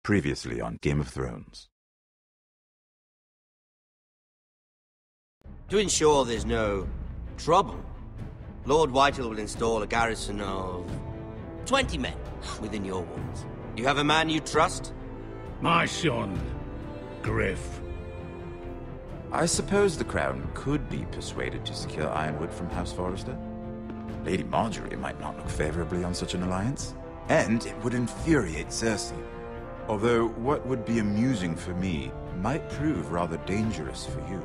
Previously on Game of Thrones. To ensure there's no trouble, Lord Whitehill will install a garrison of 20 men within your walls. You have a man you trust? My son, Griff. I suppose the Crown could be persuaded to secure Ironwood from House Forrester. Lady Marjorie might not look favorably on such an alliance, and it would infuriate Cersei. Although what would be amusing for me might prove rather dangerous for you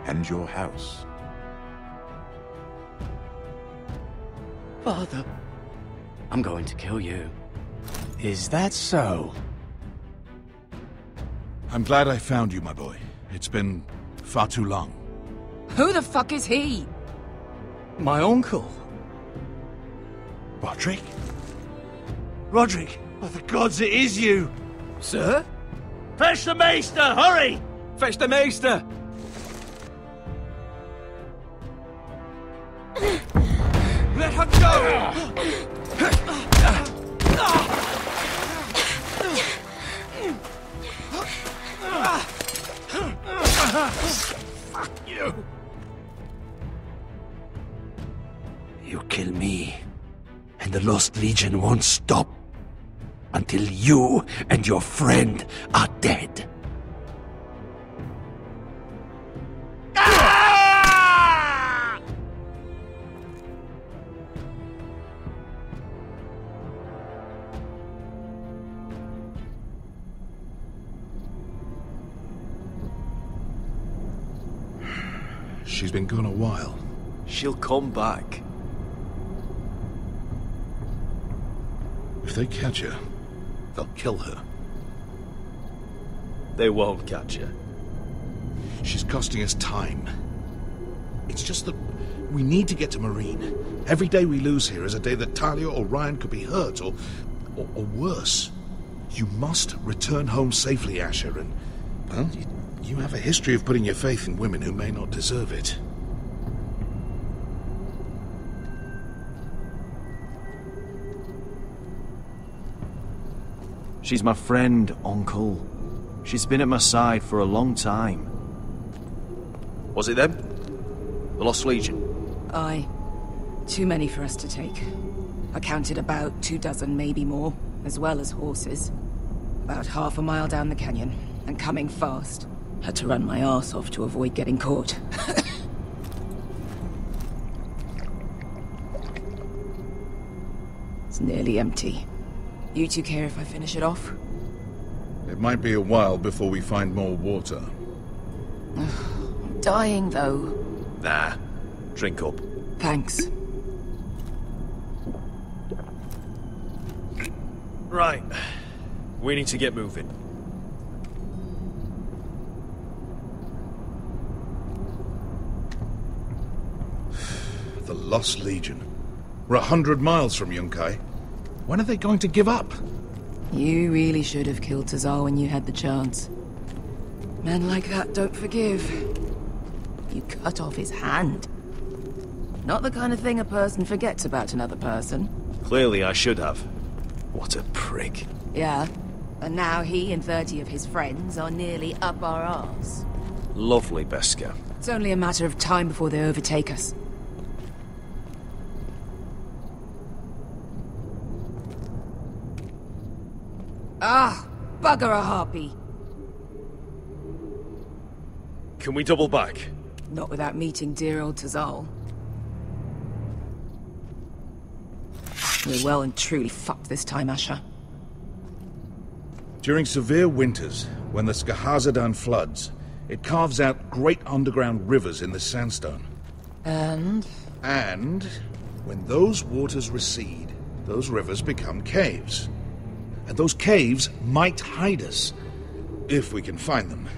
and your house. Father, I'm going to kill you. Is that so? I'm glad I found you, my boy. It's been far too long. Who the fuck is he? My uncle. Roderick? Roderick! By the gods, it is you! Sir? Fetch the Maester, hurry! Fetch the Maester! Let her go! Fuck you! You kill me, and the Lost Legion won't stop until you and your friend are dead. She's been gone a while. She'll come back. If they catch her, they'll kill her. They won't catch her. She's costing us time. It's just that we need to get to Marine. Every day we lose here is a day that Talia or Ryan could be hurt, or worse. You must return home safely, Asher, and, well, you have a history of putting your faith in women who may not deserve it. She's my friend, Uncle. She's been at my side for a long time. Was it them? The Lost Legion? Aye. Too many for us to take. I counted about 24, maybe more, as well as horses. About half a mile down the canyon, and coming fast. Had to run my arse off to avoid getting caught. It's nearly empty. You two care if I finish it off? It might be a while before we find more water. I'm dying, though. Nah. Drink up. Thanks. Right. We need to get moving. The Lost Legion. We're 100 miles from Yunkai. When are they going to give up? You really should have killed Tazal when you had the chance. Men like that don't forgive. You cut off his hand. Not the kind of thing a person forgets about another person. Clearly I should have. What a prick. Yeah. And now he and 30 of his friends are nearly up our arse. Lovely, Beskar. It's only a matter of time before they overtake us. Ah! Bugger a harpy! Can we double back? Not without meeting dear old Tazal. We're well and truly fucked this time, Asher. During severe winters, when the Skahazadan floods, it carves out great underground rivers in the sandstone. And when those waters recede, those rivers become caves. And those caves might hide us, if we can find them.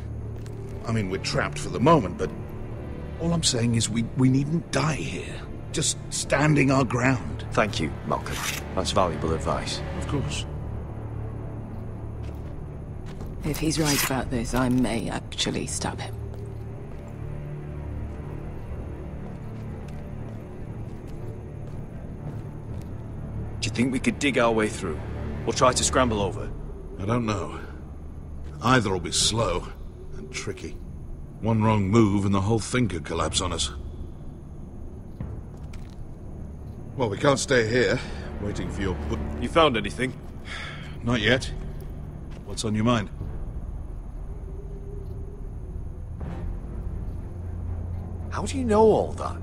I mean, we're trapped for the moment, but all I'm saying is we needn't die here. Just standing our ground. Thank you, Malcolm. That's valuable advice. Of course. if he's right about this, I may actually stab him. Do you think we could dig our way through? We'll try to scramble over. I don't know. Either will be slow and tricky. One wrong move and the whole thing could collapse on us. Well, we can't stay here, waiting for your You found anything? Not yet. What's on your mind? How do you know all that?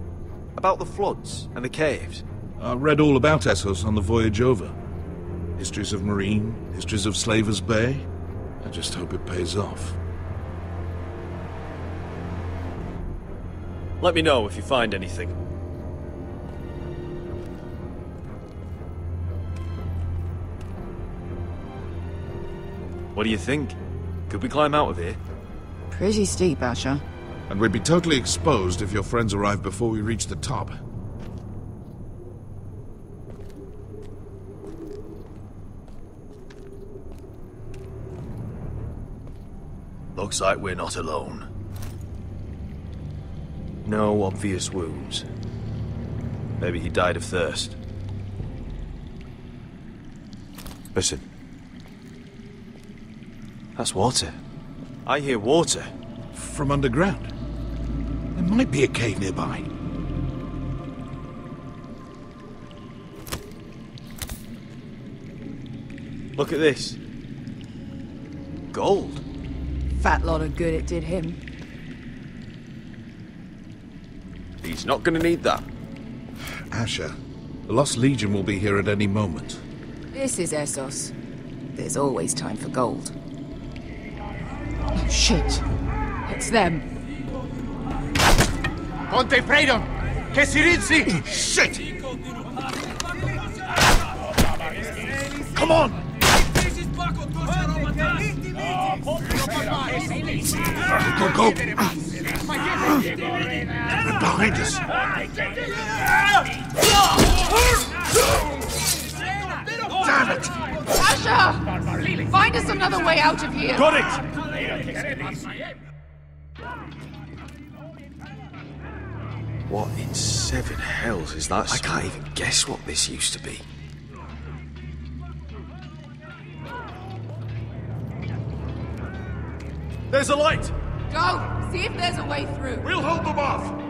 About the floods and the caves? I read all about Essos on the voyage over. Histories of Marine, histories of Slavers Bay. I just hope it pays off. Let me know if you find anything. What do you think? Could we climb out of here? Pretty steep, Asher. And we'd be totally exposed if your friends arrive before we reach the top. Looks like we're not alone. No obvious wounds. Maybe he died of thirst. Listen. That's water. I hear water. From underground. There might be a cave nearby. Look at this. Gold. Fat lot of good it did him. He's not gonna need that. Asher, the Lost Legion will be here at any moment. This is Essos. There's always time for gold. Oh, shit. It's them. Conte Freydon! Che si rizzi! Shit! Come on! Go, go! They're behind us. Damn it! Asher! Find us another way out of here! Got it! What in seven hells is that? I can't even guess what this used to be. There's a light! Go! See if there's a way through. We'll hold them off!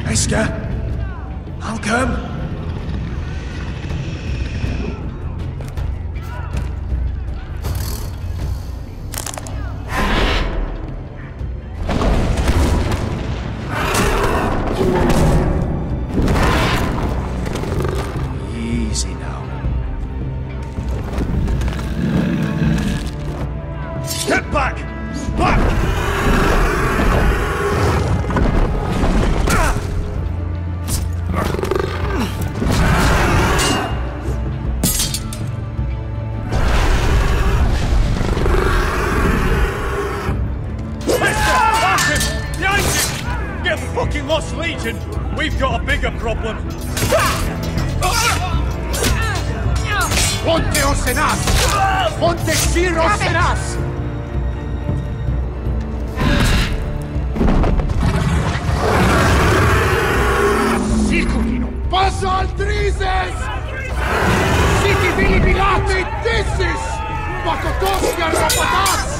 Esker! I'll come! Easy now. Get back! Back! Fucking Lost Legion! We've got a bigger problem! Ponte Osenas! Ponte Zero Senas! Sikulino! Passa Altrises! Siki Vili Pilati Dissis! Pakotoski Rapatas!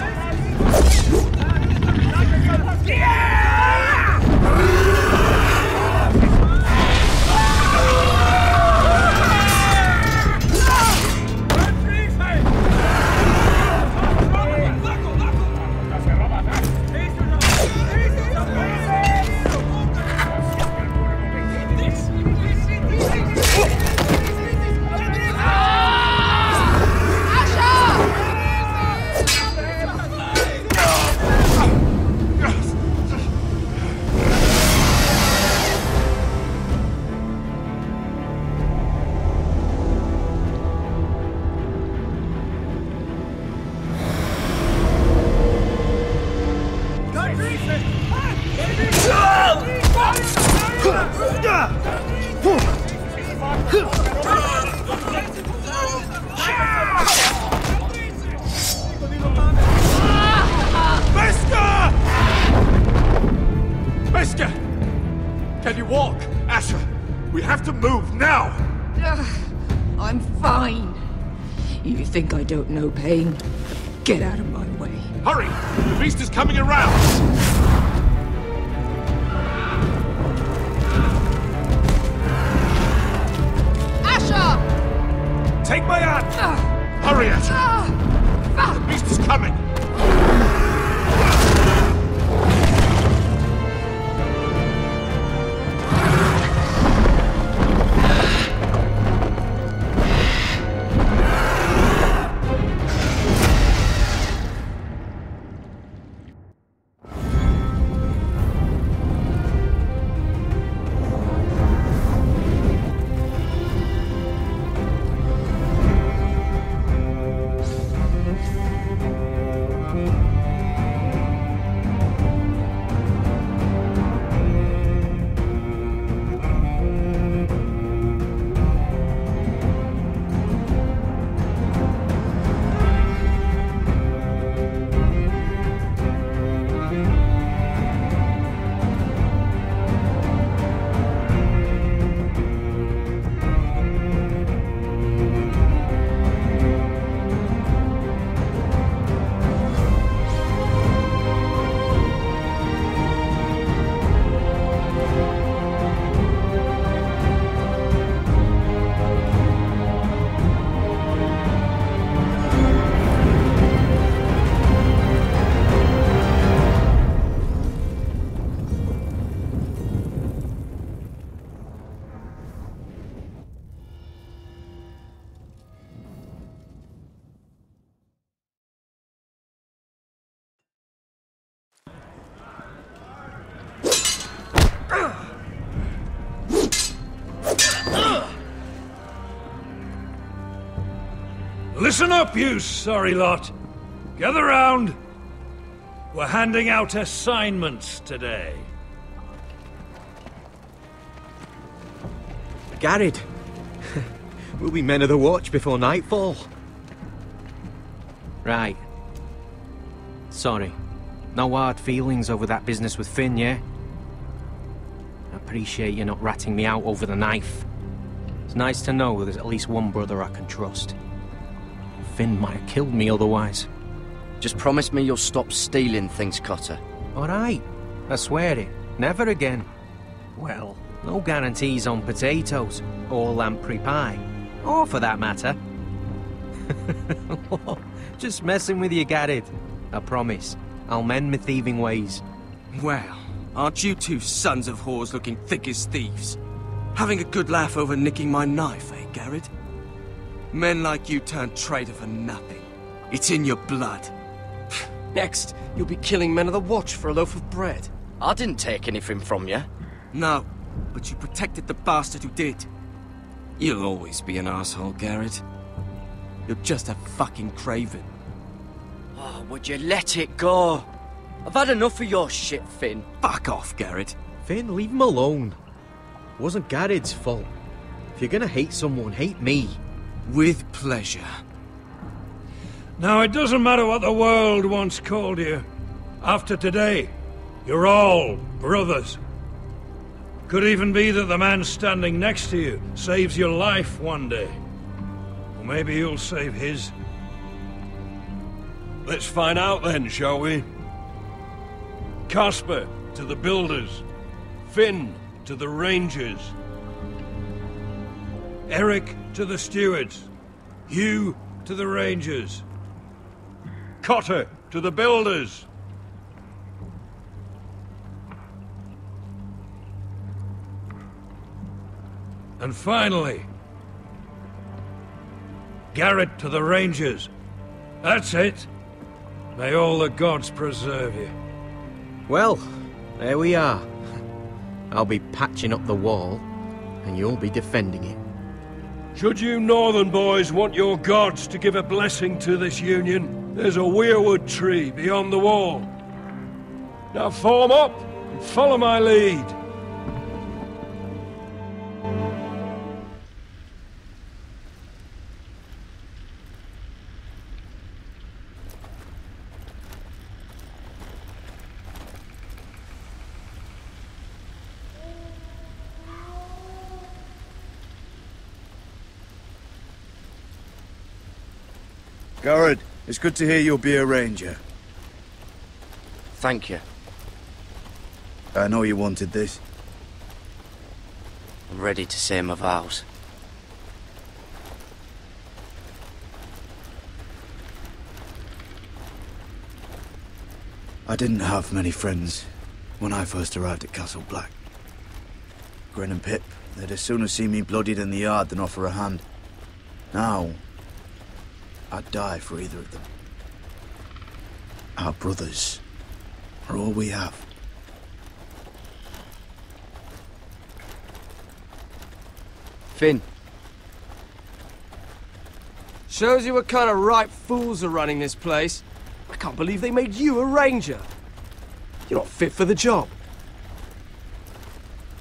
have to move now! I'm fine. You think I don't know pain? Get out of my way. Hurry! The beast is coming around! Asher! Take my hand! Hurry, Asher! The beast is coming! Listen up, you sorry lot. Gather round. We're handing out assignments today. Garrett. We'll be men of the watch before nightfall. Right. Sorry. No hard feelings over that business with Finn, yeah? I appreciate you not ratting me out over the knife. It's nice to know there's at least one brother I can trust. Finn might have killed me otherwise. Just promise me you'll stop stealing things, Cotter. Alright. I swear it. Never again. Well, no guarantees on potatoes, or lamprey pie. Or for that matter. Just messing with you, Garrett. I promise. I'll mend my thieving ways. Well, aren't you two sons of whores looking thick as thieves? Having a good laugh over nicking my knife, eh, Garrett? Men like you turn traitor for nothing. It's in your blood. Next, you'll be killing men of the watch for a loaf of bread. I didn't take anything from you. No, but you protected the bastard who did. You'll always be an asshole, Garrett. You're just a fucking craven. Oh, would you let it go? I've had enough of your shit, Finn. Fuck off, Garrett. Finn, leave him alone. It wasn't Garrett's fault. If you're gonna hate someone, hate me. With pleasure. Now, it doesn't matter what the world once called you. After today, you're all brothers. Could even be that the man standing next to you saves your life one day. Or maybe you'll save his. Let's find out then, shall we? Casper to the builders. Finn to the rangers. Eric to the stewards. Hugh to the rangers. Cotter to the builders. And finally, Garrett to the rangers. That's it. May all the gods preserve you. Well, there we are. I'll be patching up the wall, and you'll be defending it. Should you northern boys want your gods to give a blessing to this union, there's a weirwood tree beyond the wall. Now form up and follow my lead. Garrett, it's good to hear you'll be a ranger. Thank you. I know you wanted this. I'm ready to say my vows. I didn't have many friends when I first arrived at Castle Black. Gren and Pip, they'd as soon as see me bloodied in the yard than offer a hand. Now, I'd die for either of them. Our brothers are all we have. Finn. Shows you what kind of ripe fools are running this place. I can't believe they made you a ranger. You're not fit for the job.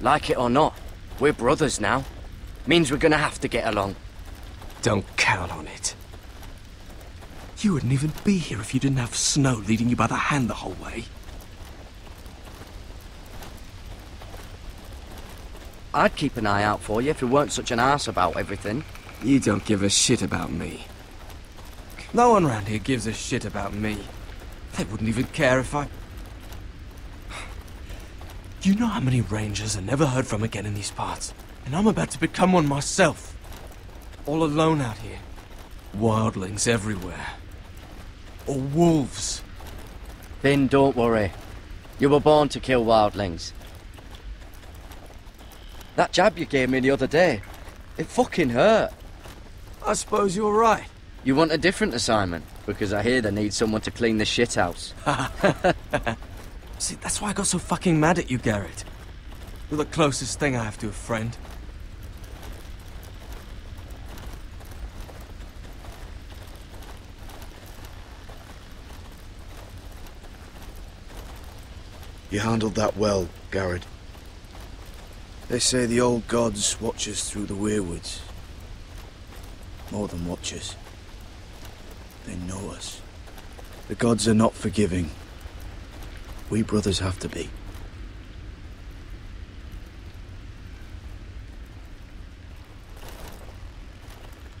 Like it or not, we're brothers now. Means we're gonna have to get along. Don't count on it. You wouldn't even be here if you didn't have Snow leading you by the hand the whole way. I'd keep an eye out for you if you weren't such an arse about everything. You don't give a shit about me. No one around here gives a shit about me. They wouldn't even care if I... You know how many rangers are never heard from again in these parts? And I'm about to become one myself. All alone out here. Wildlings everywhere. Or wolves. Finn, don't worry. You were born to kill wildlings. That jab you gave me the other day, it fucking hurt. I suppose you're right. You want a different assignment? Because I hear they need someone to clean the shithouse. See, that's why I got so fucking mad at you, Garrett. You're the closest thing I have to a friend. You handled that well, Garrett. They say the old gods watch us through the weirwoods. More than watch us. They know us. The gods are not forgiving. We brothers have to be.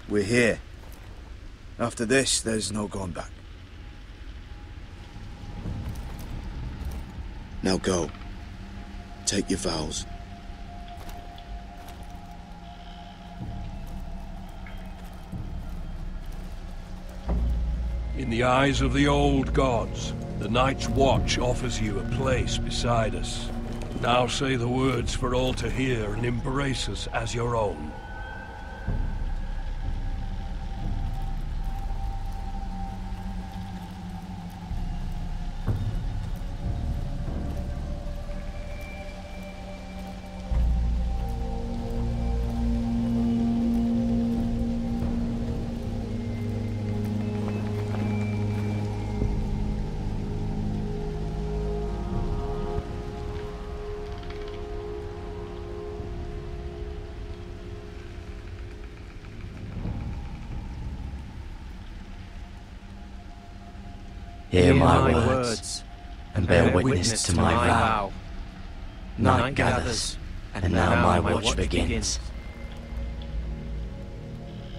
We're here. After this, there's no going back. Now go. Take your vows. In the eyes of the old gods, the Night's Watch offers you a place beside us. Now say the words for all to hear and embrace us as your own. Hear my words, and bear witness to my vow. Night gathers, and now my watch begins.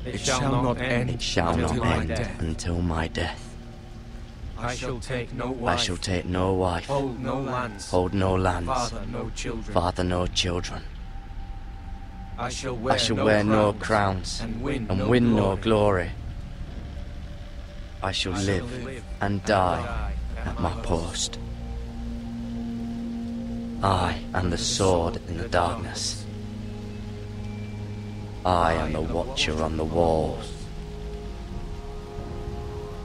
It shall not end. It shall not until my end death. until my death. I shall take no wife. I shall take no wife. Hold no lands. Hold no lands. Father no children. Father no children. I shall wear no crowns and win no glory. I shall live and die at my post. I am the sword in the darkness. I am the watcher on the walls.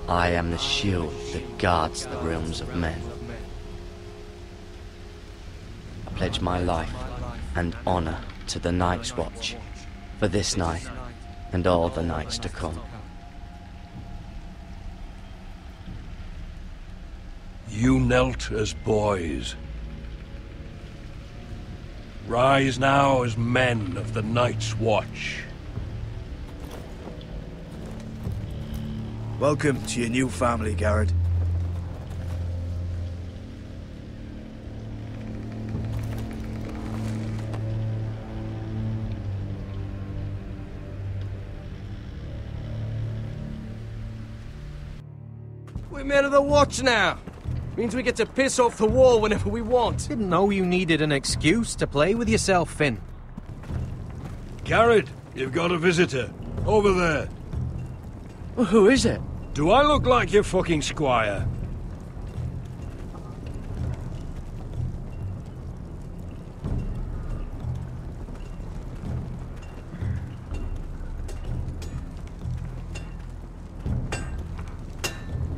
I am the shield that guards the realms of men. I pledge my life and honor to the Night's Watch for this night and all the nights to come. You knelt as boys. Rise now as men of the Night's Watch. Welcome to your new family, Garrett. We're men of the watch now. Means we get to piss off the wall whenever we want. Didn't know you needed an excuse to play with yourself, Finn. Garrett, you've got a visitor. Over there. Well, who is it? Do I look like your fucking squire?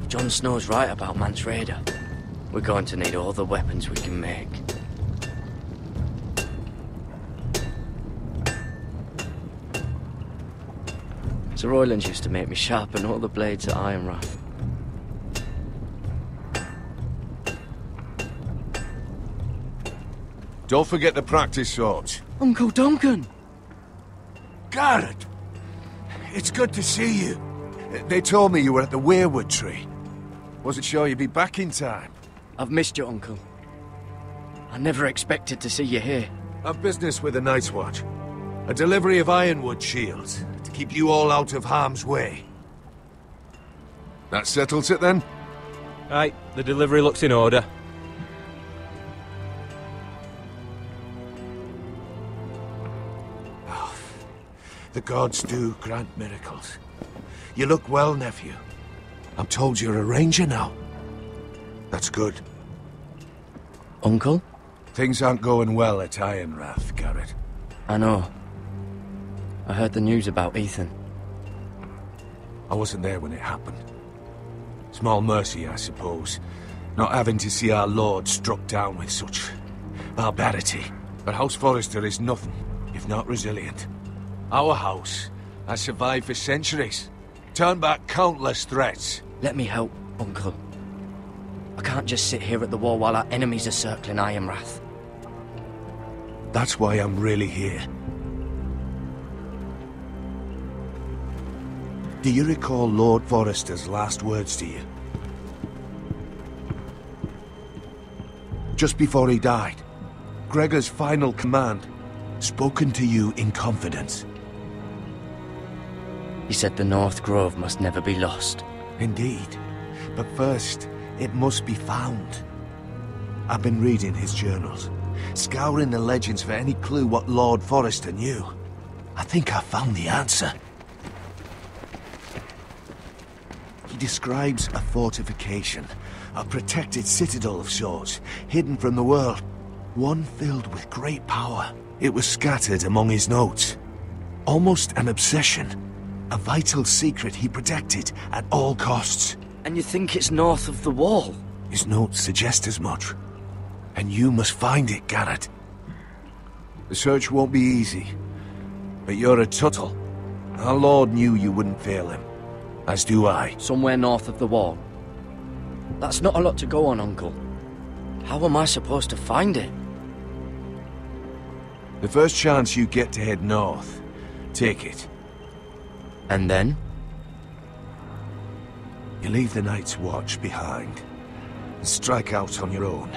Jon Snow's right about Mance Rayder. We're going to need all the weapons we can make. Sir Roylands used to make me sharpen all the blades at Ironrath. Don't forget the practice swords. Uncle Duncan! Garrett! It's good to see you. They told me you were at the weirwood tree. Wasn't sure you'd be back in time. I've missed you, Uncle. I never expected to see you here. I've business with the Night's Watch. A delivery of ironwood shields to keep you all out of harm's way. That settles it then? Right, the delivery looks in order. Oh, the gods do grant miracles. You look well, nephew. I'm told you're a ranger now. That's good. Uncle? Things aren't going well at Ironrath, Garrett. I know. I heard the news about Ethan. I wasn't there when it happened. Small mercy, I suppose, not having to see our lord struck down with such barbarity. But House Forrester is nothing if not resilient. Our house has survived for centuries, turned back countless threats. Let me help, Uncle. I can't just sit here at the wall while our enemies are circling Ironrath. That's why I'm really here. Do you recall Lord Forrester's last words to you? Just before he died, Gregor's final command, spoken to you in confidence. He said the North Grove must never be lost. Indeed. But first, it must be found. I've been reading his journals, scouring the legends for any clue what Lord Forrester knew. I think I found the answer. He describes a fortification, a protected citadel of sorts, hidden from the world, one filled with great power. It was scattered among his notes. Almost an obsession, a vital secret he protected at all costs. And you think it's north of the wall? His notes suggest as much. And you must find it, Garrett. The search won't be easy, but you're a Tuttle. Our Lord knew you wouldn't fail him. As do I. Somewhere north of the wall. That's not a lot to go on, Uncle. How am I supposed to find it? The first chance you get to head north, take it. And then? You leave the Night's Watch behind, and strike out on your own.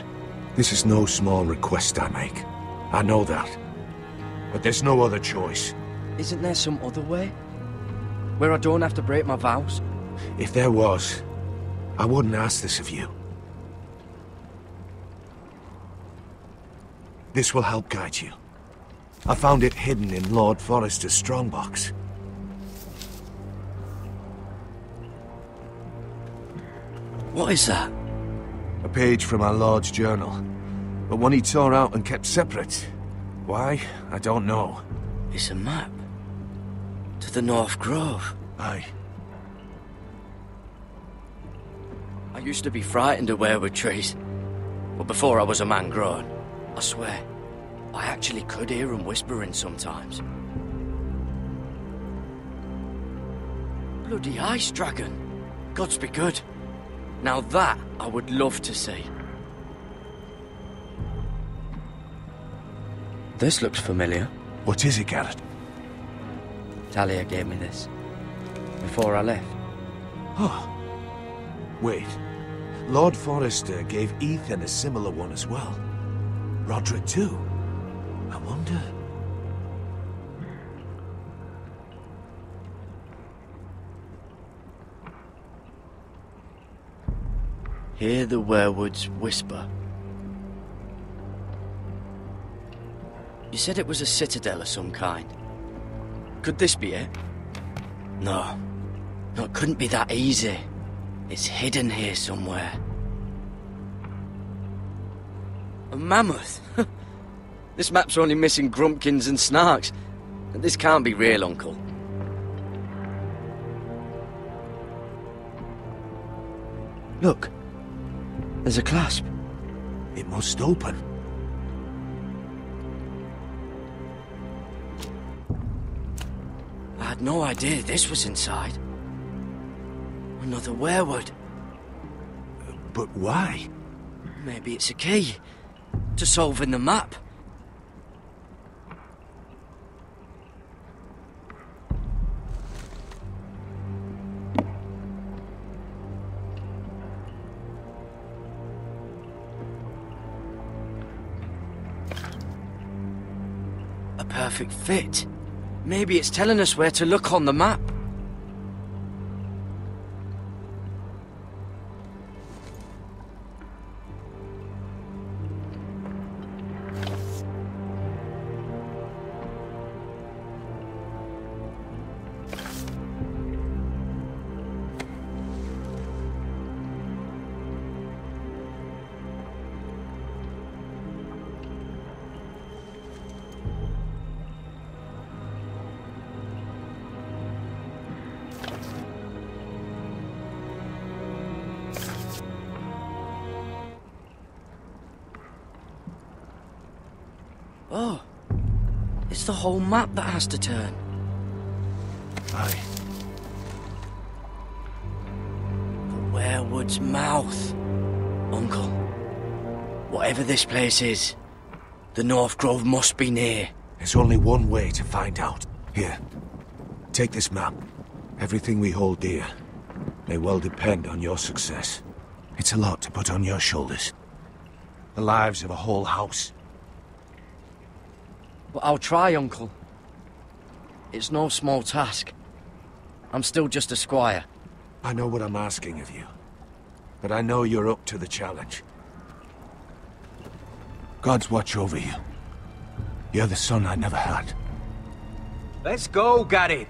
This is no small request I make. I know that. But there's no other choice. Isn't there some other way? Where I don't have to break my vows? If there was, I wouldn't ask this of you. This will help guide you. I found it hidden in Lord Forrester's strongbox. What is that? A page from our Lord's journal, but one he tore out and kept separate. Why? I don't know. It's a map. To the North Grove. Aye. I used to be frightened of weirwood trees. But before I was a man grown, I swear, I actually could hear them whispering sometimes. Bloody ice dragon. Gods be good. Now that I would love to see. This looks familiar. What is it, Garrett? Talia gave me this. Before I left. Oh. Wait. Lord Forrester gave Ethan a similar one as well. Roderick too. I wonder... Hear the werewood's whisper. You said it was a citadel of some kind. Could this be it? No. No, it couldn't be that easy. It's hidden here somewhere. A mammoth? This map's only missing grumpkins and snarks. This can't be real, Uncle. Look. There's a clasp. It must open. I had no idea this was inside. Another werewood. But why? Maybe it's a key to solving the map. A perfect fit. Maybe it's telling us where to look on the map. Oh, it's the whole map that has to turn. Aye. The werewood's mouth. Uncle, whatever this place is, the North Grove must be near. There's only one way to find out. Here, take this map. Everything we hold dear may well depend on your success. It's a lot to put on your shoulders. The lives of a whole house. Well, I'll try, Uncle. It's no small task. I'm still just a squire. I know what I'm asking of you, but I know you're up to the challenge. God's watch over you. You're the son I never had. Let's go, Garrett.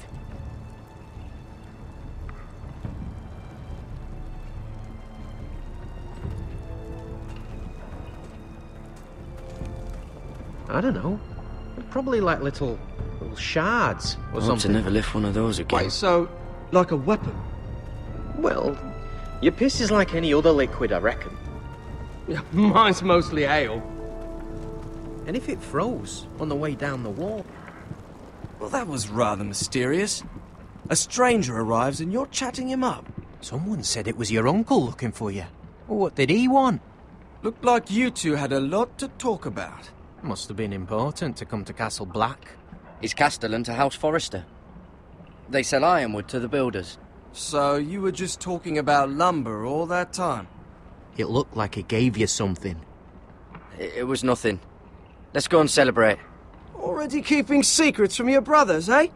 I don't know. Probably like little shards or I hope to never lift one of those again. Wait, so, like a weapon? Well, your piss is like any other liquid, I reckon. Yeah, mine's mostly ale. And if it froze on the way down the wall? Well, that was rather mysterious. A stranger arrives and you're chatting him up. Someone said it was your uncle looking for you. What did he want? Looked like you two had a lot to talk about. Must have been important to come to Castle Black. It's Castellan to House Forrester. They sell ironwood to the builders. So you were just talking about lumber all that time? It looked like it gave you something. It was nothing. Let's go and celebrate. Already keeping secrets from your brothers, eh?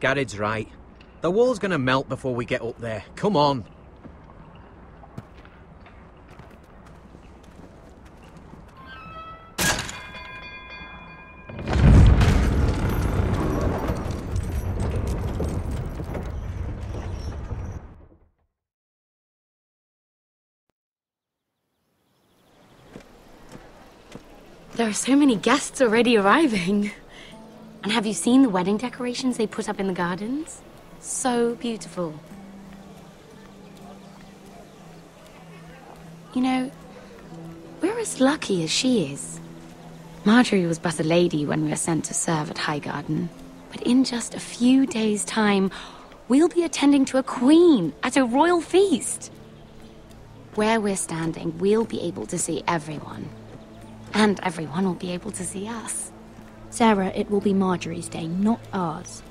Garrett's right. The wall's gonna melt before we get up there. Come on. There are so many guests already arriving. And have you seen the wedding decorations they put up in the gardens? So beautiful. You know, we're as lucky as she is. Marjorie was but a lady when we were sent to serve at Highgarden. But in just a few days' time, we'll be attending to a queen at a royal feast. Where we're standing, we'll be able to see everyone. And everyone will be able to see us. Sarah, it will be Marjorie's day, not ours.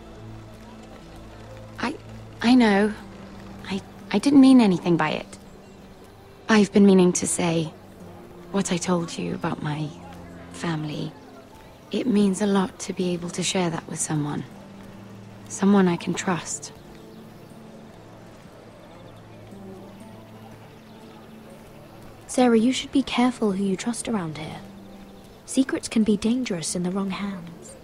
I know. I didn't mean anything by it. I've been meaning to say what I told you about my family. It means a lot to be able to share that with someone. Someone I can trust. Sarah, you should be careful who you trust around here. Secrets can be dangerous in the wrong hands.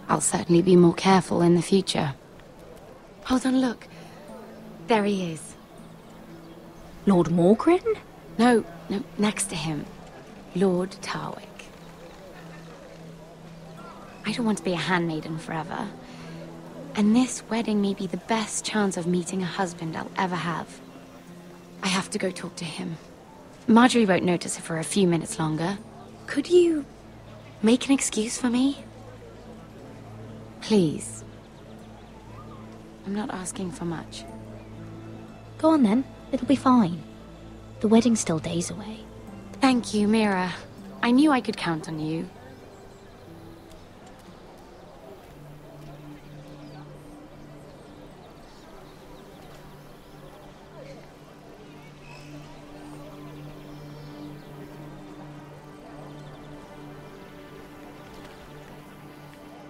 I'll certainly be more careful in the future. Hold on, look. There he is. Lord Morgrin? No, next to him. Lord Tarwick. I don't want to be a handmaiden forever. And this wedding may be the best chance of meeting a husband I'll ever have. I have to go talk to him. Marjorie won't notice it for a few minutes longer. Could you make an excuse for me? Please. I'm not asking for much. Go on then. It'll be fine. The wedding's still days away. Thank you, Mira. I knew I could count on you.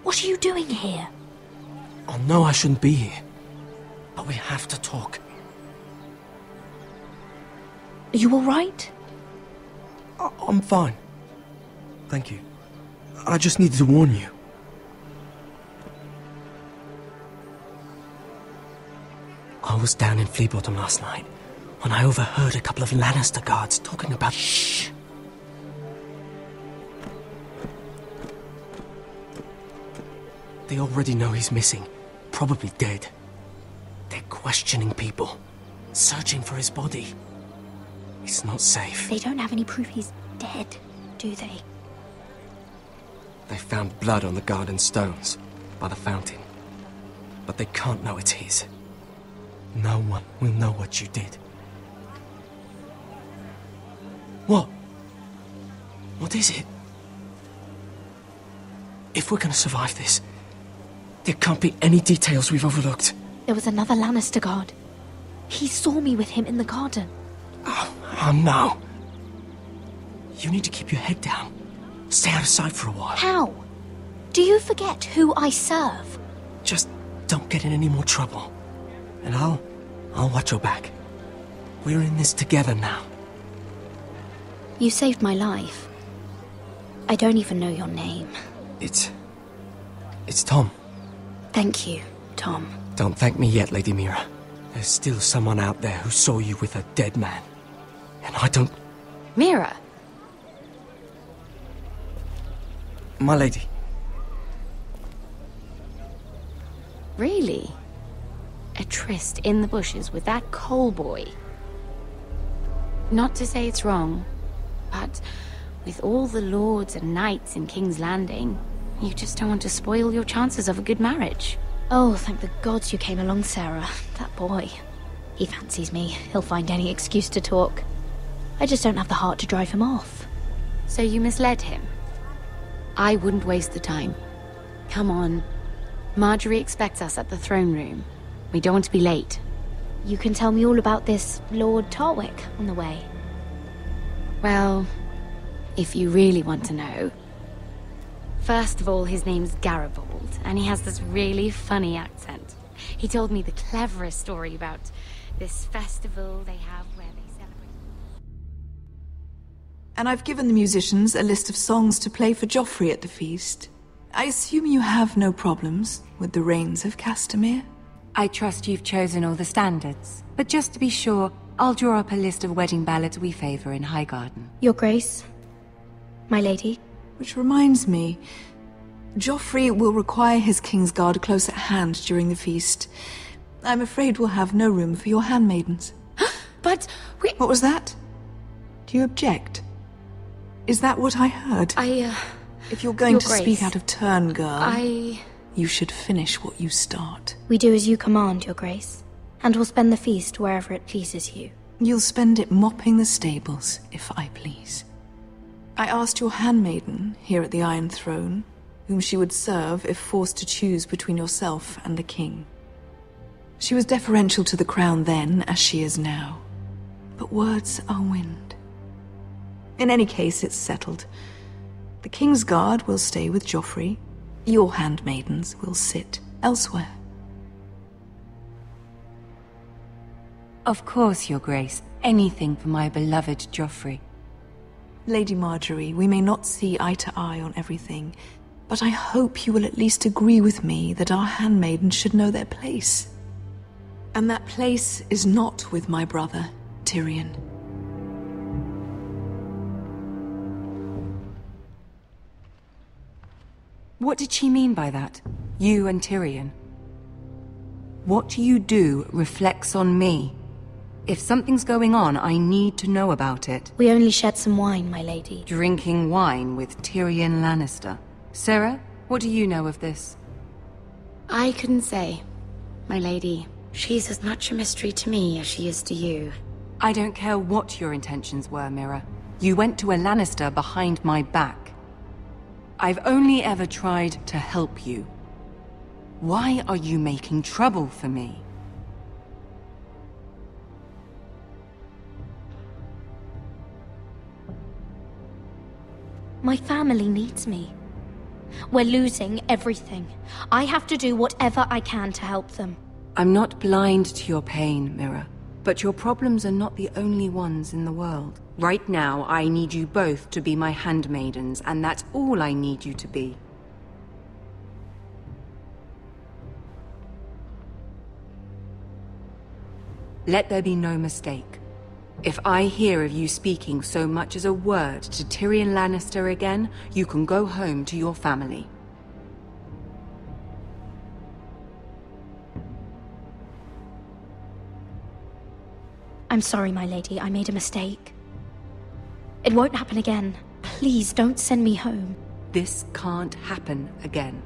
What are you doing here? I know I shouldn't be here, but we have to talk. Are you alright? I'm fine. Thank you. I just needed to warn you. I was down in Fleabottom last night when I overheard a couple of Lannister guards talking about... Shh! They already know he's missing, probably dead. They're questioning people, searching for his body. He's not safe. They don't have any proof he's dead, do they? They found blood on the garden stones by the fountain, but they can't know it's his. No one will know what you did. What? What is it? If we're gonna survive this, there can't be any details we've overlooked. There was another Lannister guard. He saw me with him in the garden. Oh no. You need to keep your head down. Stay out of sight for a while. How? Do you forget who I serve? Just don't get in any more trouble. And I'll watch your back. We're in this together now. You saved my life. I don't even know your name. It's Tom. Thank you, Tom. Don't thank me yet, Lady Mira. There's still someone out there who saw you with a dead man. And I don't... Mira! My lady. Really? A tryst in the bushes with that coal boy? Not to say it's wrong, but with all the lords and knights in King's Landing, you just don't want to spoil your chances of a good marriage. Oh, thank the gods you came along, Sarah. That boy. He fancies me. He'll find any excuse to talk. I just don't have the heart to drive him off. So you misled him? I wouldn't waste the time. Come on. Marjorie expects us at the throne room. We don't want to be late. You can tell me all about this Lord Tarwick on the way. Well, if you really want to know. First of all, his name's Garibold, and he has this really funny accent. He told me the cleverest story about this festival they have where they celebrate... And I've given the musicians a list of songs to play for Joffrey at the feast. I assume you have no problems with the Rains of Castamere? I trust you've chosen all the standards, but just to be sure, I'll draw up a list of wedding ballads we favor in Highgarden. Your Grace, my lady. Which reminds me, Joffrey will require his Kingsguard close at hand during the feast. I'm afraid we'll have no room for your handmaidens. But we... What was that? Do you object? Is that what I heard? If you're going to speak out of turn, girl, you should finish what you start. We do as you command, Your Grace, and we'll spend the feast wherever it pleases you. You'll spend it mopping the stables, if I please. I asked your handmaiden here at the Iron Throne whom she would serve if forced to choose between yourself and the king. She was deferential to the crown then, as she is now. But words are wind. In any case, it's settled. The Kingsguard will stay with Joffrey. Your handmaidens will sit elsewhere. Of course, Your Grace. anything for my beloved Joffrey. Lady Marjorie, we may not see eye to eye on everything, but I hope you will at least agree with me that our handmaidens should know their place. And that place is not with my brother, Tyrion. What did she mean by that? You and Tyrion? What you do reflects on me. If something's going on, I need to know about it. We only shared some wine, my lady. Drinking wine with Tyrion Lannister. Sarah, what do you know of this? I couldn't say, my lady. She's as much a mystery to me as she is to you. I don't care what your intentions were, Mira. You went to a Lannister behind my back. I've only ever tried to help you. Why are you making trouble for me? My family needs me. We're losing everything. I have to do whatever I can to help them. I'm not blind to your pain, Mira. But your problems are not the only ones in the world. Right now, I need you both to be my handmaidens, and that's all I need you to be. Let there be no mistake. If I hear of you speaking so much as a word to Tyrion Lannister again, you can go home to your family. I'm sorry, my lady. I made a mistake. It won't happen again. Please don't send me home. This can't happen again.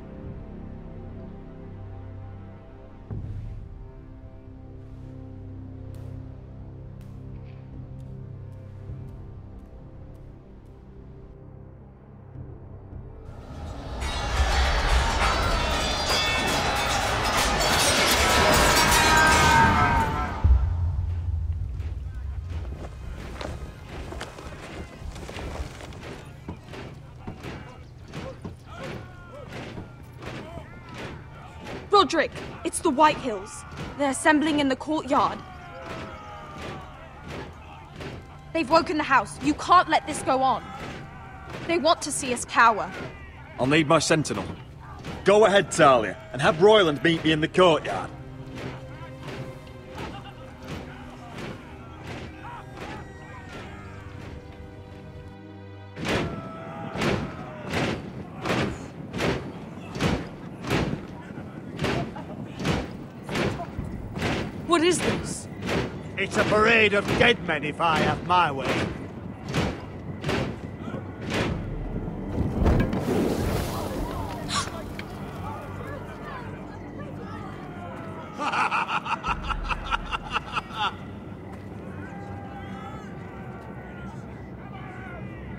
Roderick, it's the Whitehills. They're assembling in the courtyard. They've woken the house. You can't let this go on. They want to see us cower. I'll need my sentinel. Go ahead, Talia, and have Royland meet me in the courtyard. What is this? It's a parade of dead men if I have my way.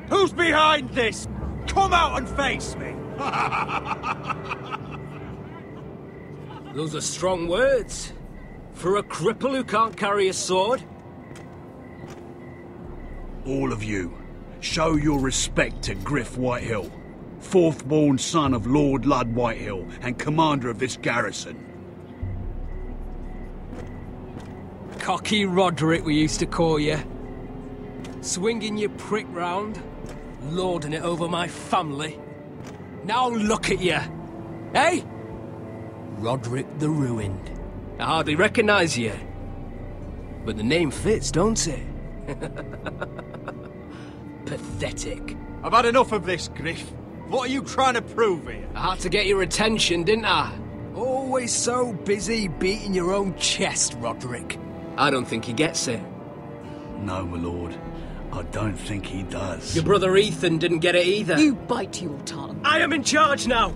Who's behind this? Come out and face me! Those are strong words. For a cripple who can't carry a sword? All of you, show your respect to Griff Whitehill, fourth-born son of Lord Ludd Whitehill and commander of this garrison. Cocky Roderick, we used to call you. Swinging your prick round, lording it over my family. Now look at you! Hey? Roderick the Ruined. I hardly recognise you. But the name fits, don't it? Pathetic. I've had enough of this, Griff. What are you trying to prove here? I had to get your attention, didn't I? Always so busy beating your own chest, Roderick. I don't think he gets it. No, my lord. I don't think he does. Your brother Ethan didn't get it either. You bite your tongue. I am in charge now!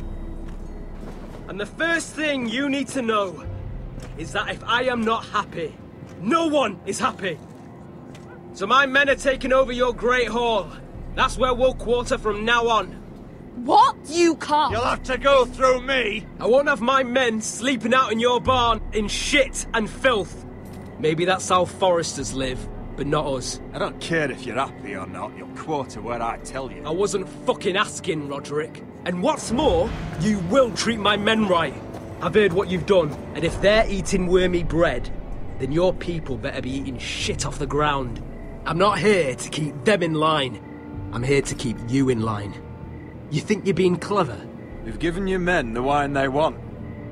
And the first thing you need to know is that if I am not happy, no one is happy. So my men are taking over your Great Hall. That's where we'll quarter from now on. What? You can't. You'll have to go through me. I won't have my men sleeping out in your barn in shit and filth. Maybe that's how Foresters live, but not us. I don't care if you're happy or not. You'll quarter where I tell you. I wasn't fucking asking, Roderick. And what's more, you will treat my men right. I've heard what you've done, and if they're eating wormy bread, then your people better be eating shit off the ground. I'm not here to keep them in line. I'm here to keep you in line. You think you're being clever? We've given your men the wine they want.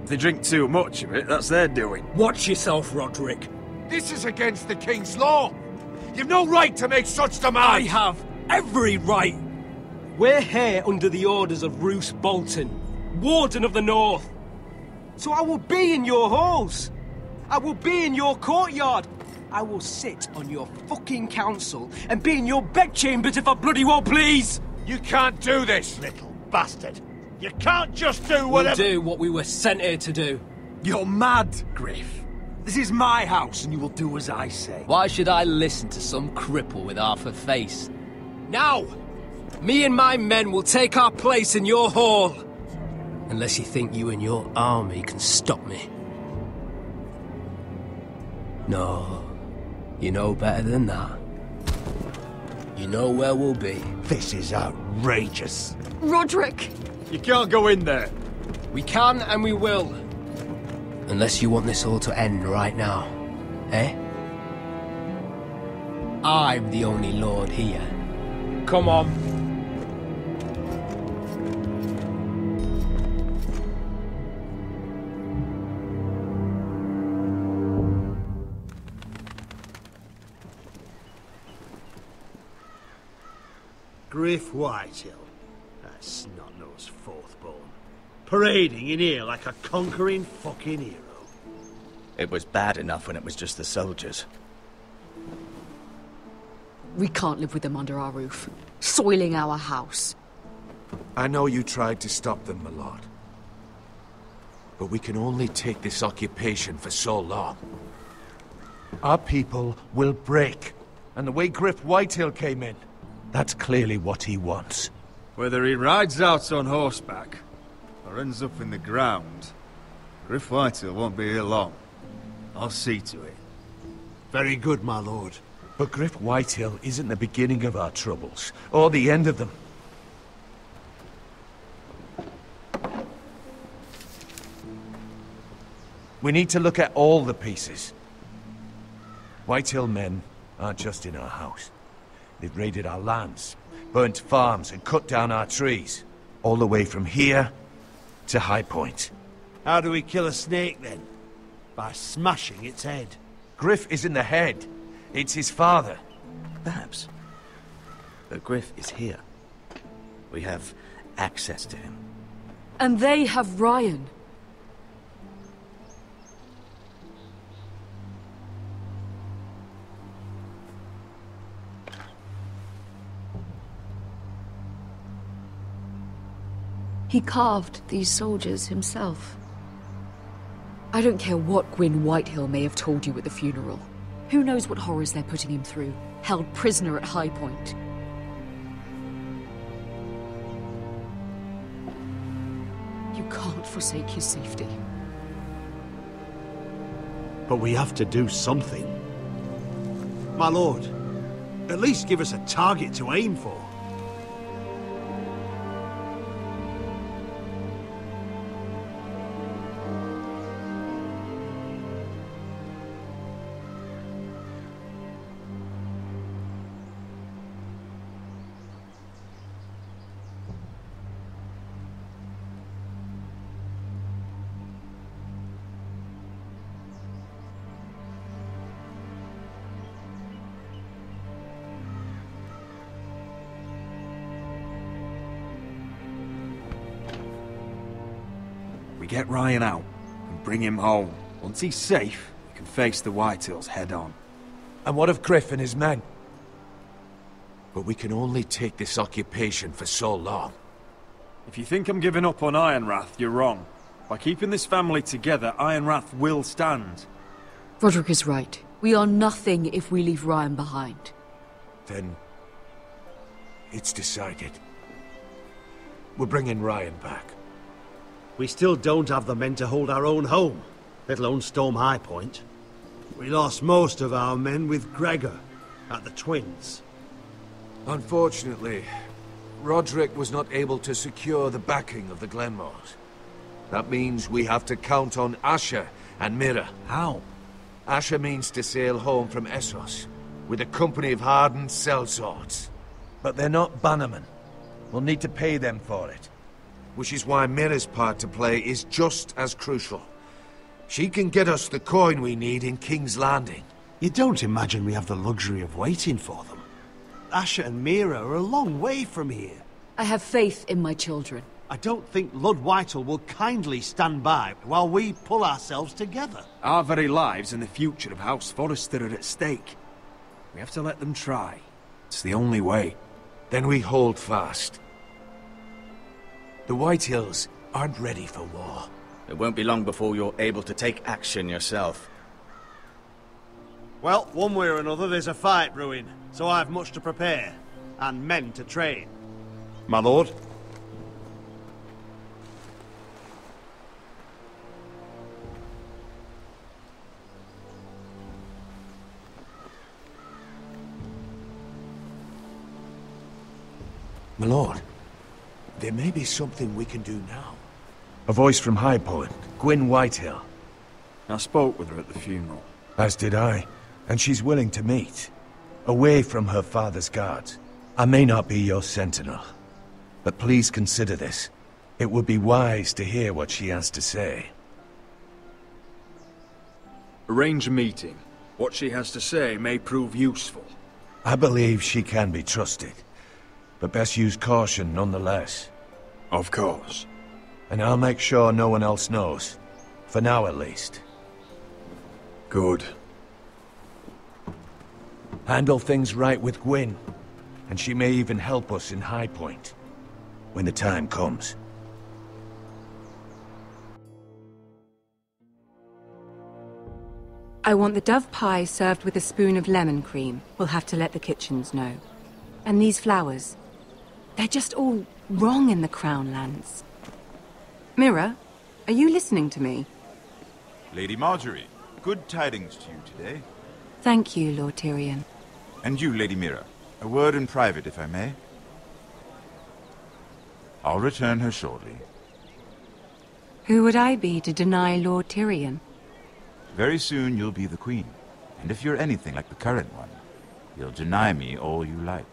If they drink too much of it, that's their doing. Watch yourself, Roderick. This is against the king's law. You've no right to make such demands. I have every right. We're here under the orders of Roose Bolton, Warden of the North. So I will be in your halls. I will be in your courtyard. I will sit on your fucking council and be in your bedchambers if I bloody well please. You can't do this, little bastard. You can't just do whatever... We'll do what we were sent here to do. You're mad, Griff. This is my house and you will do as I say. Why should I listen to some cripple with half a face? Now, me and my men will take our place in your hall. Unless you think you and your army can stop me. No, you know better than that. You know where we'll be. This is outrageous. Roderick! You can't go in there. We can and we will. Unless you want this all to end right now. Eh? I'm the only lord here. Come on. Griff Whitehill. That snot-nosed fourth-born. Parading in here like a conquering fucking hero. It was bad enough when it was just the soldiers. We can't live with them under our roof, soiling our house. I know you tried to stop them, my lord. But we can only take this occupation for so long. Our people will break. And the way Griff Whitehill came in, that's clearly what he wants. Whether he rides out on horseback or ends up in the ground, Griff Whitehill won't be here long. I'll see to it. Very good, my lord. But Griff Whitehill isn't the beginning of our troubles, or the end of them. We need to look at all the pieces. Whitehill men aren't just in our house. They've raided our lands, burnt farms, and cut down our trees. All the way from here to High Point. How do we kill a snake, then? By smashing its head. Griff isn't the head. It's his father. Perhaps. But Griff is here. We have access to him. And they have Ryan. He carved these soldiers himself. I don't care what Gwyn Whitehill may have told you at the funeral. Who knows what horrors they're putting him through, held prisoner at High Point. You can't forsake his safety. But we have to do something. My lord, at least give us a target to aim for. We get Ryan out and bring him home. Once he's safe, we can face the Whitehills head on. And what of Griff and his men? But we can only take this occupation for so long. If you think I'm giving up on Ironrath, you're wrong. By keeping this family together, Ironrath will stand. Roderick is right. We are nothing if we leave Ryan behind. Then... it's decided. We're bringing Ryan back. We still don't have the men to hold our own home, let alone storm High Point. We lost most of our men with Gregor at the Twins. Unfortunately, Roderick was not able to secure the backing of the Glenmores. That means we have to count on Asher and Mira. How? Asher means to sail home from Essos with a company of hardened sellswords. But they're not bannermen. We'll need to pay them for it. Which is why Mira's part to play is just as crucial. She can get us the coin we need in King's Landing. You don't imagine we have the luxury of waiting for them? Asher and Mira are a long way from here. I have faith in my children. I don't think Lord Whitehall will kindly stand by while we pull ourselves together. Our very lives and the future of House Forrester are at stake. We have to let them try. It's the only way. Then we hold fast. The Whitehills aren't ready for war. It won't be long before you're able to take action yourself. Well, one way or another there's a fight brewing, so I've much to prepare, and men to train. My lord? My lord, there may be something we can do now. A voice from High Point, Gwyn Whitehill. I spoke with her at the funeral. As did I, and she's willing to meet. Away from her father's guards. I may not be your sentinel, but please consider this. It would be wise to hear what she has to say. Arrange a meeting. What she has to say may prove useful. I believe she can be trusted, but best use caution nonetheless. Of course. And I'll make sure no one else knows. For now, at least. Good. Handle things right with Gwyn, and she may even help us in High Point, when the time comes. I want the dove pie served with a spoon of lemon cream. We'll have to let the kitchens know. And these flowers. They're just all wrong in the Crown lands. Mira, are you listening to me? Lady Marjorie, good tidings to you today. Thank you, Lord Tyrion. And you, Lady Mira. A word in private, if I may. I'll return her shortly. Who would I be to deny Lord Tyrion? Very soon you'll be the queen. And if you're anything like the current one, you'll deny me all you like.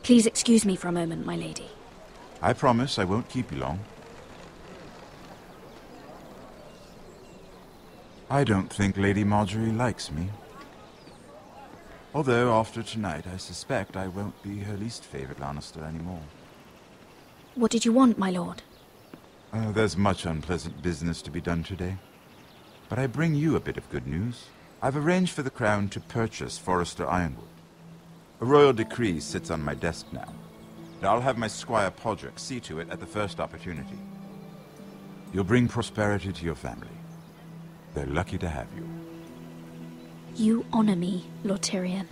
Please excuse me for a moment, my lady. I promise I won't keep you long. I don't think Lady Marjorie likes me. Although, after tonight, I suspect I won't be her least favorite Lannister anymore. What did you want, my lord? There's much unpleasant business to be done today. But I bring you a bit of good news. I've arranged for the Crown to purchase Forrester Ironwood. A royal decree sits on my desk now. And I'll have my squire Podrick see to it at the first opportunity. You'll bring prosperity to your family. They're lucky to have you. You honor me, Lord Tyrion.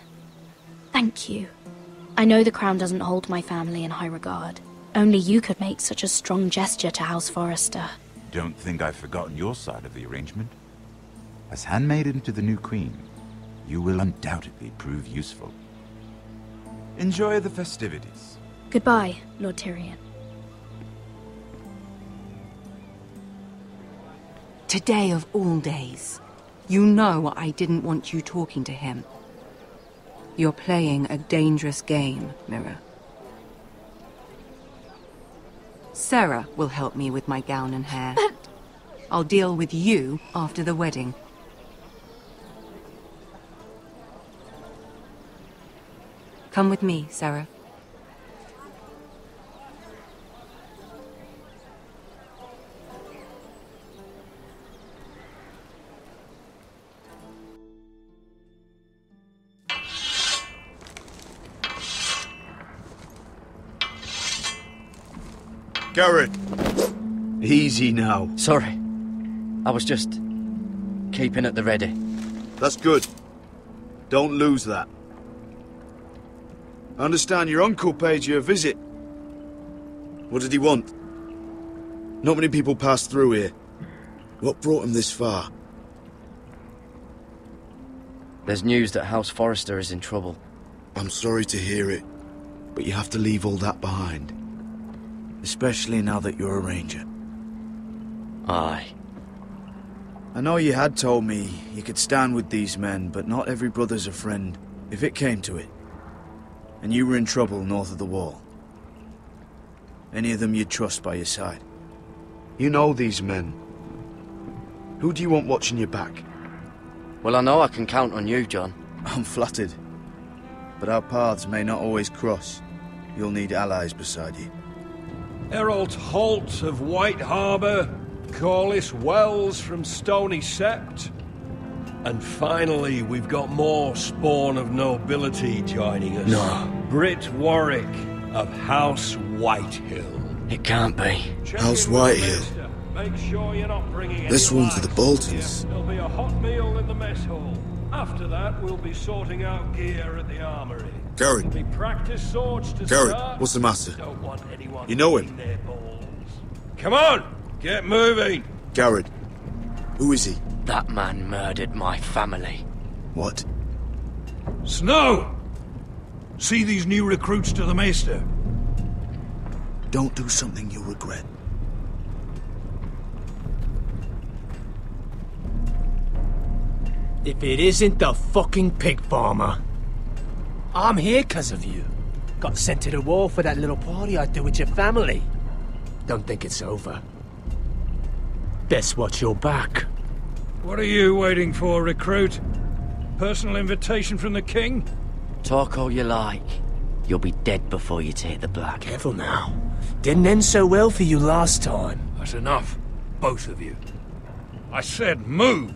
Thank you. I know the Crown doesn't hold my family in high regard. Only you could make such a strong gesture to House Forrester. Don't think I've forgotten your side of the arrangement. As handmaiden to the new queen, you will undoubtedly prove useful. Enjoy the festivities. Goodbye, Lord Tyrion. Today of all days. You know I didn't want you talking to him. You're playing a dangerous game, Mira. Sarah will help me with my gown and hair. But... I'll deal with you after the wedding. Come with me, Sarah. Garrett! Easy now. Sorry. I was just keeping at the ready. That's good. Don't lose that. I understand your uncle paid you a visit. What did he want? Not many people pass through here. What brought him this far? There's news that House Forrester is in trouble. I'm sorry to hear it, but you have to leave all that behind. Especially now that you're a ranger. Aye. I know you had told me you could stand with these men, but not every brother's a friend, if it came to it. And you were in trouble north of the wall. Any of them you'd trust by your side. You know these men. Who do you want watching your back? Well, I know I can count on you, John. I'm flattered. But our paths may not always cross. You'll need allies beside you. Errol Holt of White Harbour, Corliss Wells from Stony Sept. And finally, we've got more spawn of nobility joining us. No. Britt Warwick of House Whitehill. It can't be. House Whitehill. Make sure you're not bringing This any one's the lights. Boltons. There'll be a hot meal in the mess hall. After that, we'll be sorting out gear at the armory. Garrett. There'll be practice swords to Garrett, start. what's the matter? Don't want anyone You know him? eating their balls. Come on, get moving. Garrett. Who is he? That man murdered my family. What? Snow! See these new recruits to the Maester? Don't do something you'll regret. If it isn't the fucking pig farmer. I'm here 'cause of you. Got sent to the war for that little party I do with your family. Don't think it's over. Best watch your back. What are you waiting for, recruit? Personal invitation from the king? Talk all you like. You'll be dead before you take the black. Careful now. Didn't end so well for you last time. That's enough. Both of you. I said move!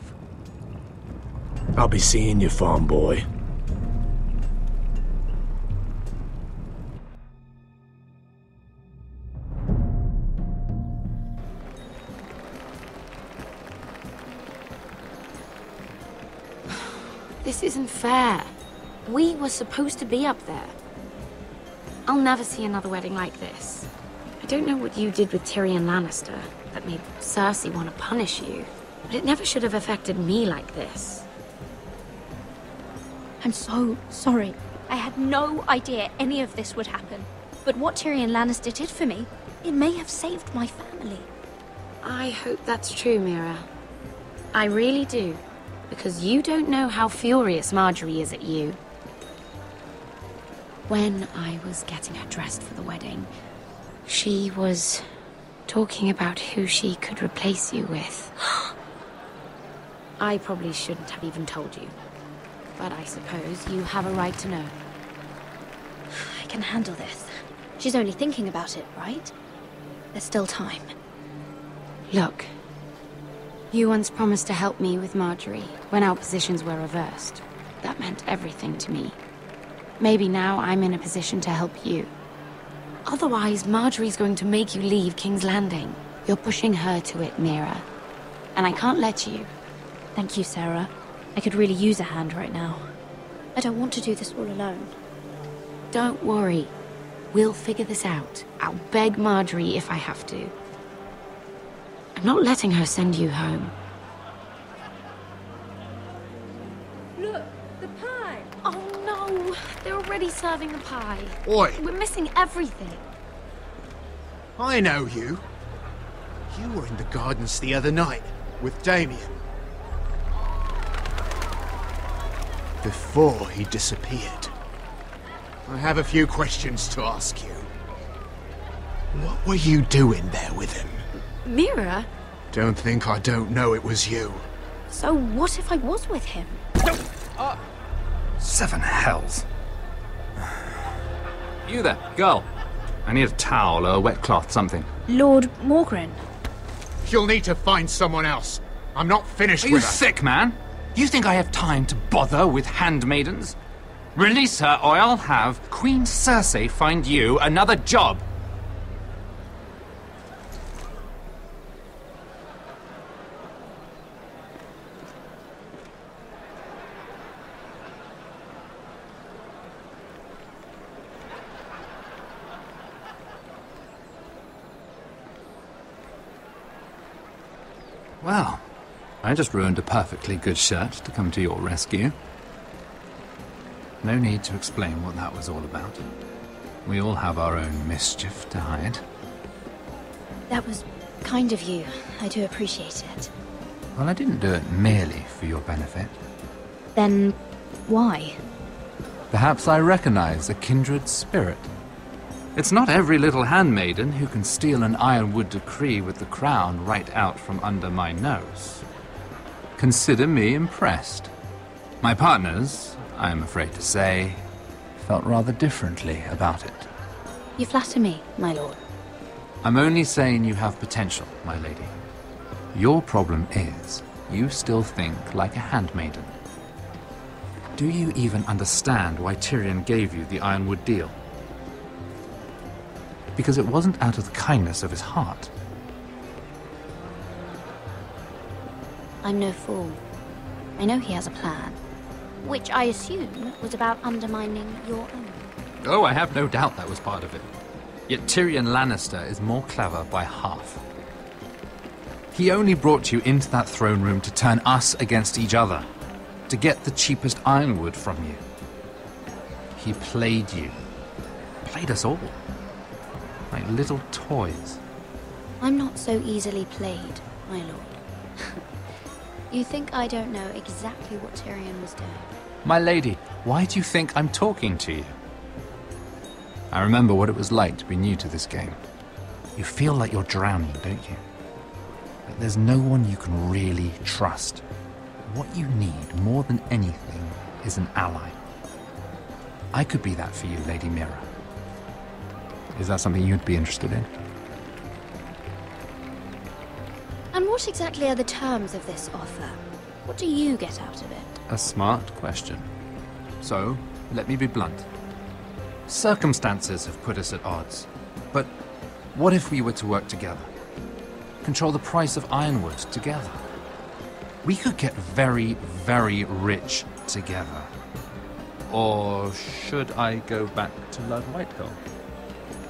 I'll be seeing you, farm boy. This isn't fair. We were supposed to be up there. I'll never see another wedding like this. I don't know what you did with Tyrion Lannister that made Cersei want to punish you, but it never should have affected me like this. I'm so sorry. I had no idea any of this would happen. But what Tyrion Lannister did for me, it may have saved my family. I hope that's true, Mira. I really do. Because you don't know how furious Marjorie is at you. When I was getting her dressed for the wedding, she was talking about who she could replace you with. I probably shouldn't have even told you. But I suppose you have a right to know. I can handle this. She's only thinking about it, right? There's still time. Look. You once promised to help me with Marjorie when our positions were reversed. That meant everything to me. Maybe now I'm in a position to help you. Otherwise, Marjorie's going to make you leave King's Landing. You're pushing her to it, Mira. And I can't let you. Thank you, Sarah. I could really use a hand right now. I don't want to do this all alone. Don't worry. We'll figure this out. I'll beg Marjorie if I have to. I'm not letting her send you home. Look, the pie! Oh no! They're already serving the pie. Oi! We're missing everything. I know you. You were in the gardens the other night with Damien. Before he disappeared. I have a few questions to ask you. What were you doing there with him? Mira? Don't think I don't know it was you. So what if I was with him? Seven hells. You there, girl. I need a towel or a wet cloth, something. Lord Morgren. You'll need to find someone else. I'm not finished Are with you her. sick, man? You think I have time to bother with handmaidens? Release her, or I'll have Queen Cersei find you another job. Well, I just ruined a perfectly good shirt to come to your rescue. No need to explain what that was all about. We all have our own mischief to hide. That was kind of you. I do appreciate it. Well, I didn't do it merely for your benefit. Then why? Perhaps I recognize a kindred spirit. It's not every little handmaiden who can steal an ironwood decree with the crown right out from under my nose. Consider me impressed. My partners, I am afraid to say, felt rather differently about it. You flatter me, my lord. I'm only saying you have potential, my lady. Your problem is, you still think like a handmaiden. Do you even understand why Tyrion gave you the Ironwood deal? Because it wasn't out of the kindness of his heart. I'm no fool. I know he has a plan. Which I assume was about undermining your own. Oh, I have no doubt that was part of it. Yet Tyrion Lannister is more clever by half. He only brought you into that throne room to turn us against each other, to get the cheapest ironwood from you. He played you. Played us all. Like little toys. I'm not so easily played, my lord. You think I don't know exactly what Tyrion was doing? My lady, why do you think I'm talking to you? I remember what it was like to be new to this game. You feel like you're drowning, don't you? Like there's no one you can really trust. What you need, more than anything, is an ally. I could be that for you, Lady Mira. Is that something you'd be interested in? And what exactly are the terms of this offer? What do you get out of it? A smart question. So, let me be blunt. Circumstances have put us at odds. But what if we were to work together? Control the price of ironwood together? We could get very, very rich together. Or should I go back to Lord Whitehill,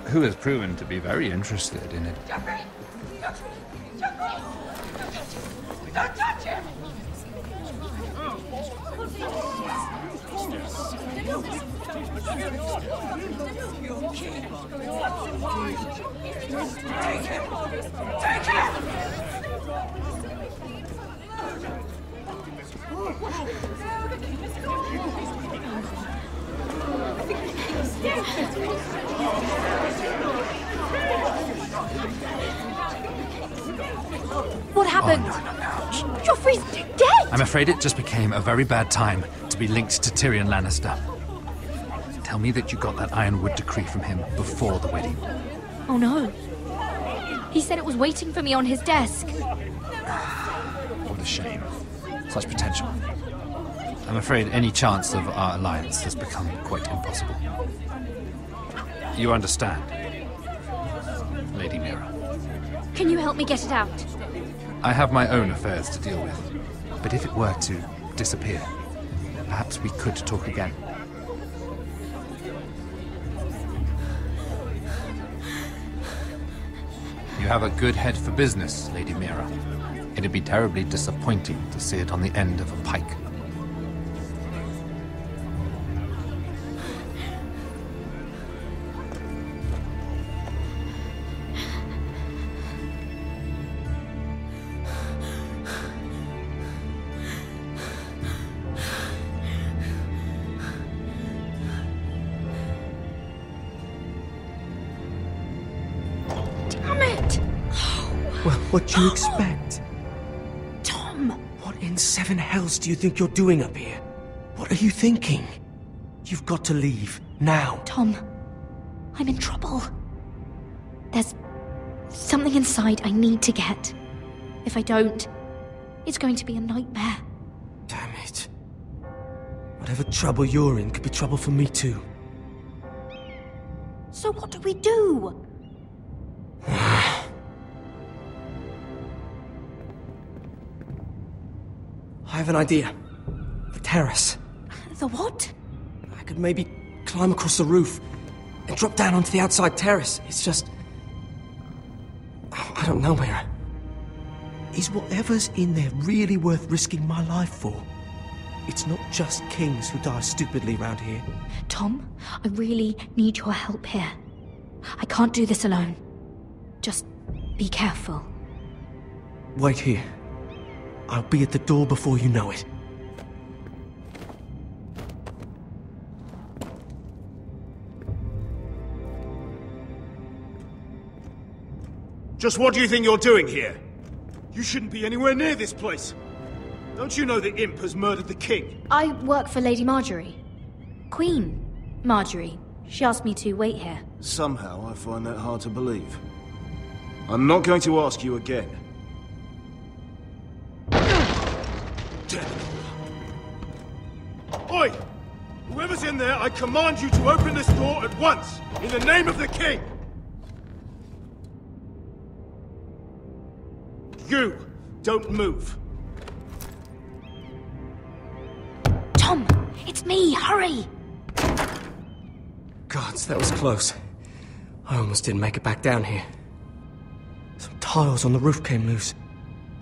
who has proven to be very interested in it? Don't touch him! Take him! Take him! What happened? Joffrey's dead! I'm afraid it just became a very bad time to be linked to Tyrion Lannister. Tell me that you got that Ironwood decree from him before the wedding. Oh no. He said it was waiting for me on his desk. What a shame. Such potential. I'm afraid any chance of our alliance has become quite impossible. You understand, Lady Mira. Can you help me get it out? I have my own affairs to deal with. But if it were to disappear, perhaps we could talk again. You have a good head for business, Lady Mira. It'd be terribly disappointing to see it on the end of a pike. What do you expect? Tom! What in seven hells do you think you're doing up here? What are you thinking? You've got to leave, now. Tom, I'm in trouble. There's something inside I need to get. If I don't, it's going to be a nightmare. Damn it. Whatever trouble you're in could be trouble for me too. So what do we do? I have an idea. The terrace. The what? I could maybe climb across the roof and drop down onto the outside terrace. It's just... I don't know, Mira. Is whatever's in there really worth risking my life for? It's not just kings who die stupidly around here. Tom, I really need your help here. I can't do this alone. Just be careful. Wait here. I'll be at the door before you know it. Just what do you think you're doing here? You shouldn't be anywhere near this place. Don't you know the imp has murdered the king? I work for Lady Marjorie. Queen Marjorie. She asked me to wait here. Somehow I find that hard to believe. I'm not going to ask you again. Oi! Whoever's in there, I command you to open this door at once! In the name of the king! You! Don't move! Tom! It's me! Hurry! Gods, that was close. I almost didn't make it back down here. Some tiles on the roof came loose.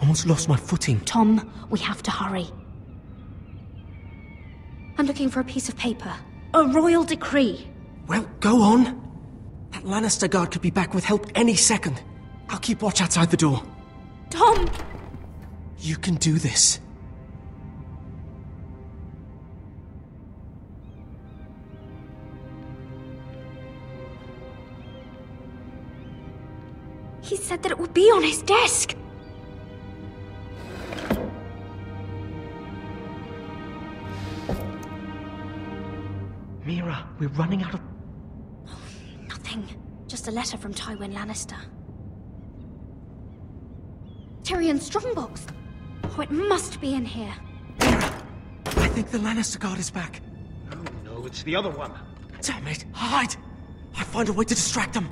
Almost lost my footing. Tom, we have to hurry. I'm looking for a piece of paper. A royal decree. Well, go on. That Lannister guard could be back with help any second. I'll keep watch outside the door. Tom! You can do this. He said that it would be on his desk. Mira, we're running out of... Nothing. Just a letter from Tywin Lannister. Tyrion's strongbox. Oh, it must be in here. I think the Lannister guard is back. No, it's the other one. Damn it! Hide! I'll find a way to distract them.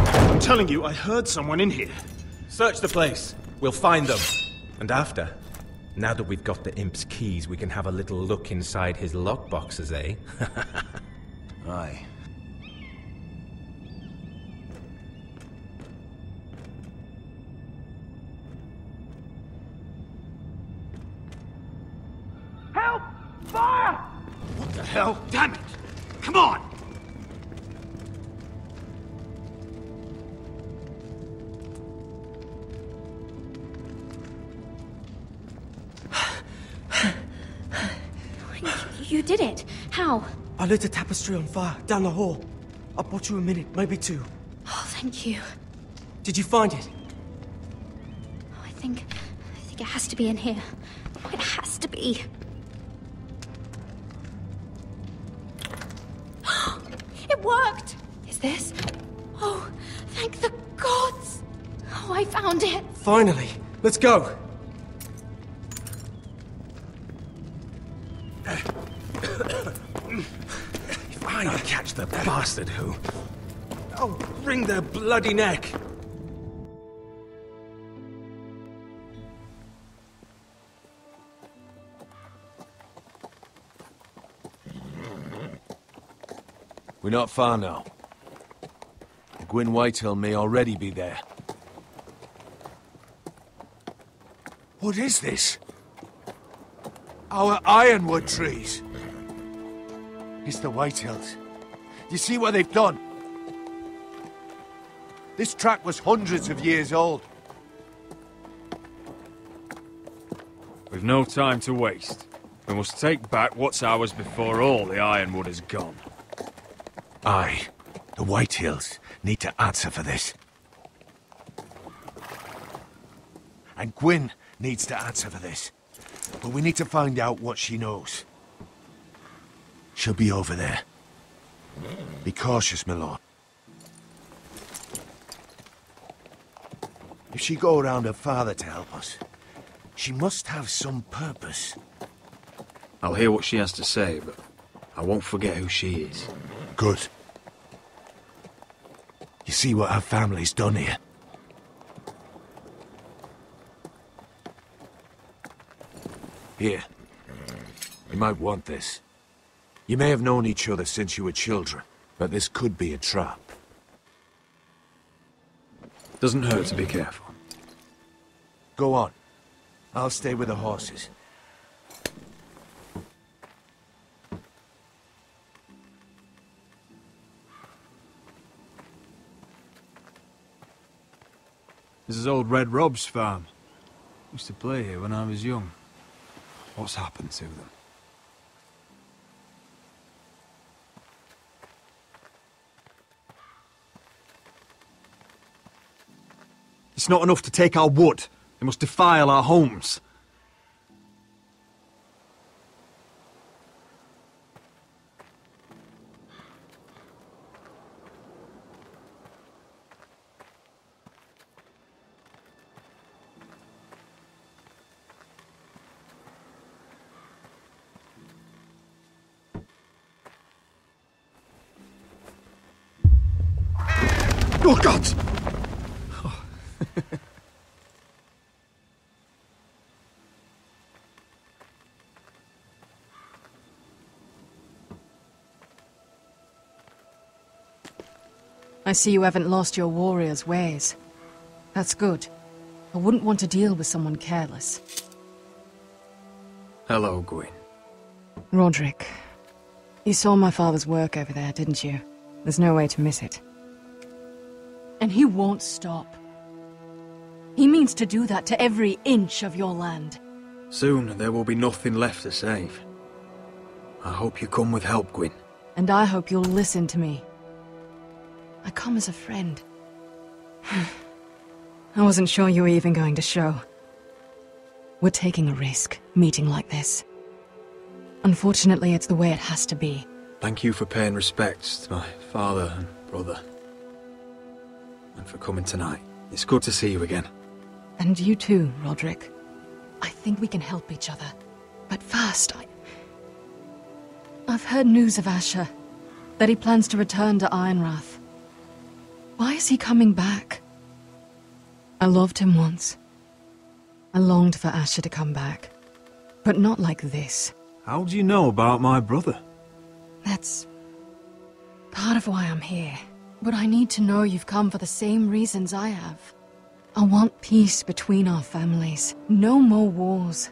I'm telling you, I heard someone in here. Search the place. We'll find them. And after, now that we've got the imp's keys, we can have a little look inside his lockboxes, eh? Aye. Help! Fire! What the hell? Damn it! Come on! You did it. How? I lit a tapestry on fire down the hall. I bought you a minute, maybe two. Oh, thank you. Did you find it? Oh, I think it has to be in here. Oh, it has to be. It worked! Is this? Oh, thank the gods! Oh, I found it! Finally! Let's go! If I catch the bastard who... I'll wring their bloody neck! We're not far now. Gwyn Whitehill may already be there. What is this? Our ironwood trees! It's the Whitehills. You see what they've done? This track was hundreds of years old. We've no time to waste. We must take back what's ours before all the ironwood is gone. Aye. The Whitehills need to answer for this. And Gwyn needs to answer for this. But we need to find out what she knows. She'll be over there. Be cautious, my lord. If she go around her father to help us, she must have some purpose. I'll hear what she has to say, but I won't forget who she is. Good. You see what our family's done here? Here. You might want this. You may have known each other since you were children, but this could be a trap. Doesn't hurt to be careful. Go on. I'll stay with the horses. This is old Red Rob's farm. Used to play here when I was young. What's happened to them? It's not enough to take our wood. They must defile our homes. Oh, God! I see you haven't lost your warrior's ways. That's good. I wouldn't want to deal with someone careless. Hello, Gwyn. Roderick, you saw my father's work over there, didn't you? There's no way to miss it. And he won't stop. He means to do that to every inch of your land. Soon there will be nothing left to save. I hope you come with help, Gwyn. And I hope you'll listen to me. I come as a friend. I wasn't sure you were even going to show. We're taking a risk, meeting like this. Unfortunately, it's the way it has to be. Thank you for paying respects to my father and brother. And for coming tonight. It's good to see you again. And you too, Roderick. I think we can help each other. But first, I've heard news of Asher. That he plans to return to Ironrath. Why is he coming back? I loved him once. I longed for Asher to come back. But not like this. How do you know about my brother? That's part of why I'm here. But I need to know you've come for the same reasons I have. I want peace between our families. No more wars.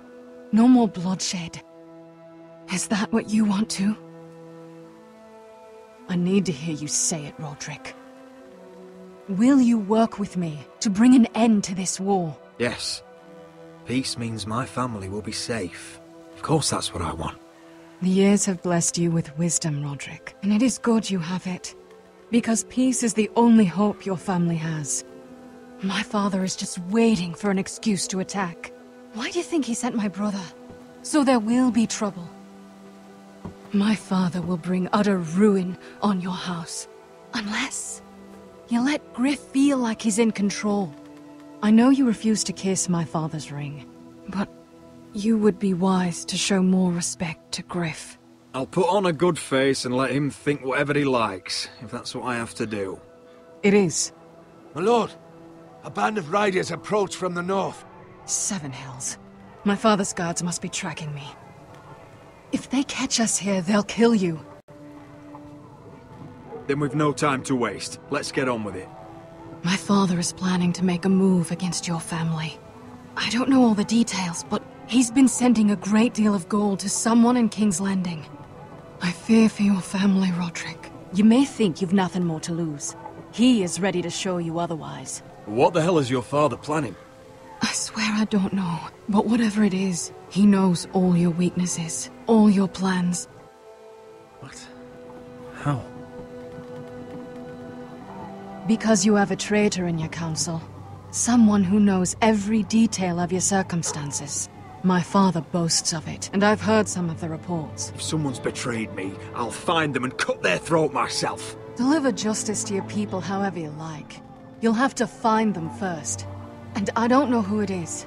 No more bloodshed. Is that what you want too? I need to hear you say it, Roderick. Will you work with me to bring an end to this war? Yes. Peace means my family will be safe. Of course that's what I want. The years have blessed you with wisdom, Roderick. And it is good you have it. Because peace is the only hope your family has. My father is just waiting for an excuse to attack. Why do you think he sent my brother? So there will be trouble. My father will bring utter ruin on your house. Unless you let Griff feel like he's in control. I know you refuse to kiss my father's ring, but you would be wise to show more respect to Griff. I'll put on a good face and let him think whatever he likes, if that's what I have to do. It is. My lord, a band of riders approach from the north. 7 hells. My father's guards must be tracking me. If they catch us here, they'll kill you. Then we've no time to waste. Let's get on with it. My father is planning to make a move against your family. I don't know all the details, but he's been sending a great deal of gold to someone in King's Landing. I fear for your family, Roderick. You may think you've nothing more to lose. He is ready to show you otherwise. What the hell is your father planning? I swear I don't know, but whatever it is, he knows all your weaknesses, all your plans. What? How? Because you have a traitor in your council. Someone who knows every detail of your circumstances. My father boasts of it, and I've heard some of the reports. If someone's betrayed me, I'll find them and cut their throat myself. Deliver justice to your people however you like. You'll have to find them first. And I don't know who it is.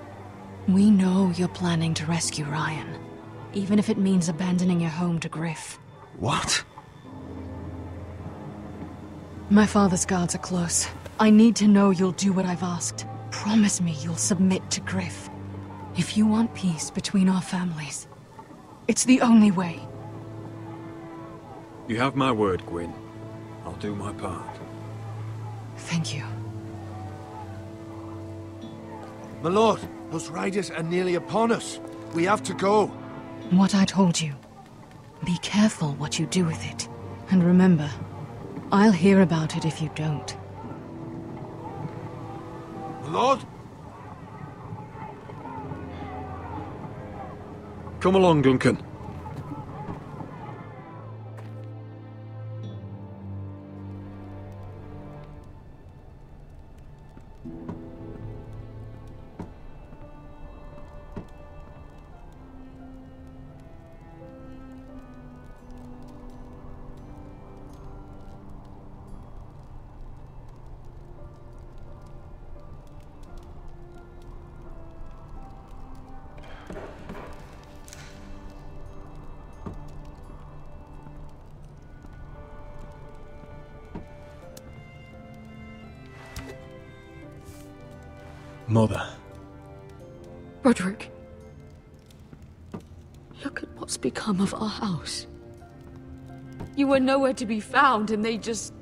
We know you're planning to rescue Ryan. Even if it means abandoning your home to Griff. What? My father's guards are close. I need to know you'll do what I've asked. Promise me you'll submit to Griff. If you want peace between our families, it's the only way. You have my word, Gwyn. I'll do my part. Thank you. My lord, those riders are nearly upon us. We have to go. What I told you. Be careful what you do with it. And remember, I'll hear about it if you don't. Lord? Come along, Duncan. Mother. Roderick. Look at what's become of our house. You were nowhere to be found, and they just...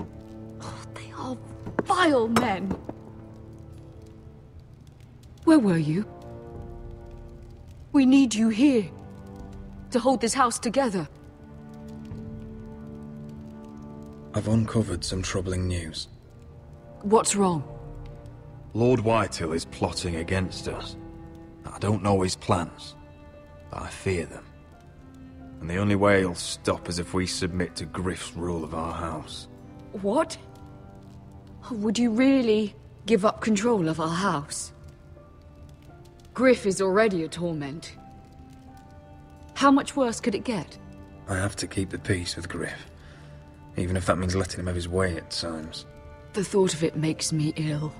Oh, they are vile men. Where were you? We need you here. To hold this house together. I've uncovered some troubling news. What's wrong? Lord Whitehill is plotting against us. I don't know his plans, but I fear them. And the only way he'll stop is if we submit to Griff's rule of our house. What? Would you really give up control of our house? Griff is already a torment. How much worse could it get? I have to keep the peace with Griff, even if that means letting him have his way at times. The thought of it makes me ill.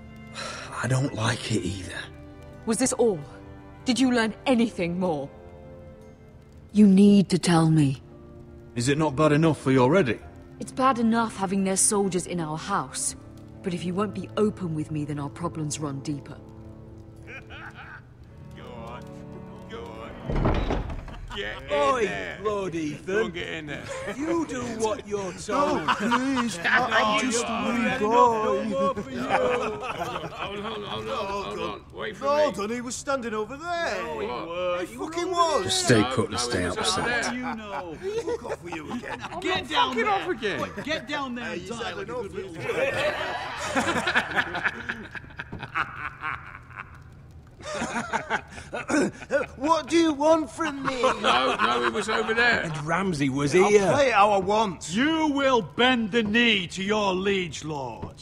I don't like it either. Was this all? Did you learn anything more? You need to tell me. Is it not bad enough for you already? It's bad enough having their soldiers in our house. But if you won't be open with me, then our problems run deeper. Oi, Lord Ethan. Don't get in there. You do what you're told. No, please. I'm just a wee boy. Hold on. Wait for no, me. Done, he was standing over there. No, he was. He fucking was. Just stay put and stay out of there. sight. You know. Look off for you again. Get down there. Off again. Wait, get down there and die like a good little What do you want from me? No, it was over there. And Ramsay was I'll here. play how I want. You will bend the knee to your liege lord.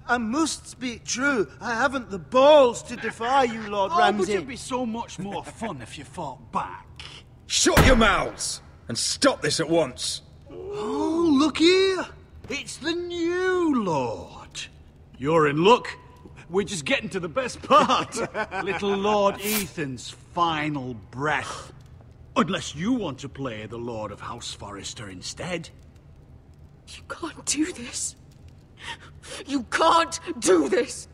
I must speak true. I haven't the balls to defy you, Lord But Ramsay. it'd be so much more fun if you fought back. Shut your mouths and stop this at once. Oh, look here. It's the new lord. You're in luck. We're just getting to the best part. Little Lord Ethan's final breath. Unless you want to play the Lord of House Forrester instead. You can't do this. You can't do this.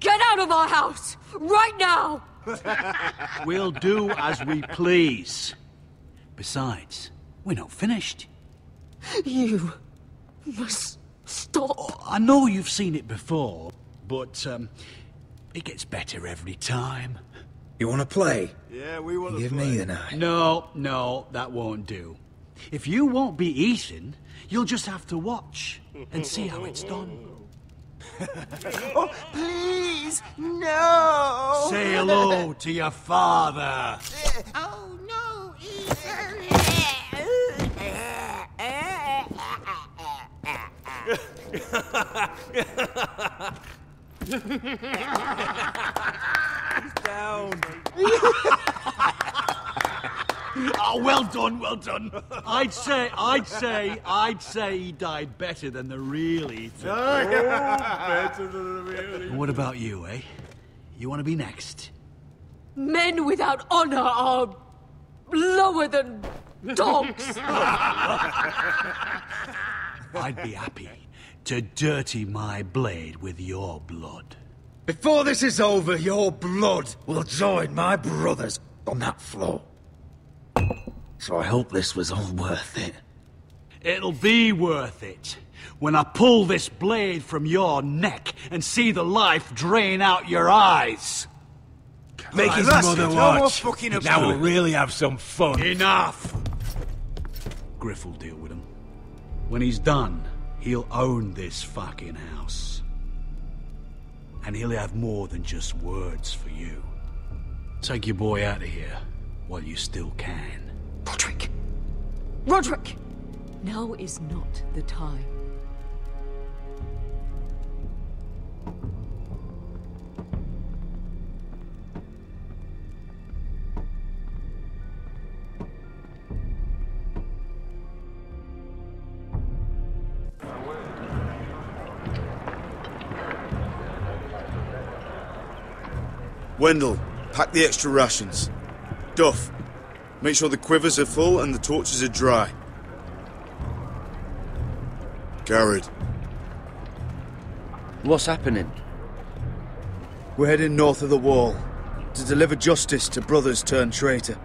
Get out of our house right now. We'll do as we please. Besides, we're not finished. You must stop. I know you've seen it before, but it gets better every time. You want to play? Yeah, we want to Give play. me the knife. No, that won't do. If you won't be Ethan, you'll just have to watch and see how it's done. Oh, please, no! Say hello to your father. Oh, no, Ethan! Down. Oh, well done, well done. I'd say he died better than the real Ethan. Better than the real. What about you, eh? You want to be next? Men without honor are lower than dogs. I'd be happy to dirty my blade with your blood. Before this is over, your blood will join my brother's on that floor. So I hope this was all worth it. It'll be worth it when I pull this blade from your neck and see the life drain out your eyes. Make his that's mother it. No more watch. fucking Now about we'll it. really have some fun. Enough! Griff will deal with him. When he's done, he'll own this fucking house. and he'll have more than just words for you. Take your boy out of here while you still can. Roderick! Roderick! Now is not the time. Wendell, pack the extra rations. Duff, make sure the quivers are full and the torches are dry. Garrett. What's happening? We're heading north of the wall to deliver justice to brothers turned traitor.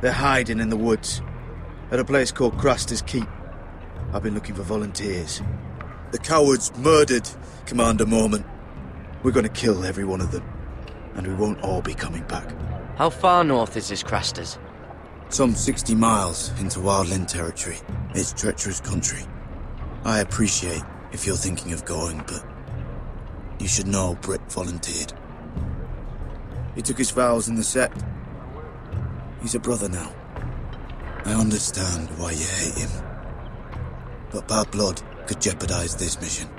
They're hiding in the woods at a place called Craster's Keep. I've been looking for volunteers. The cowards murdered Commander Mormont. We're going to kill every one of them, and we won't all be coming back. How far north is this Craster's? Some 60 miles into wildland territory. It's treacherous country. I appreciate if you're thinking of going, but you should know Britt volunteered. He took his vows in the sect. He's a brother now. I understand why you hate him. But bad blood could jeopardize this mission.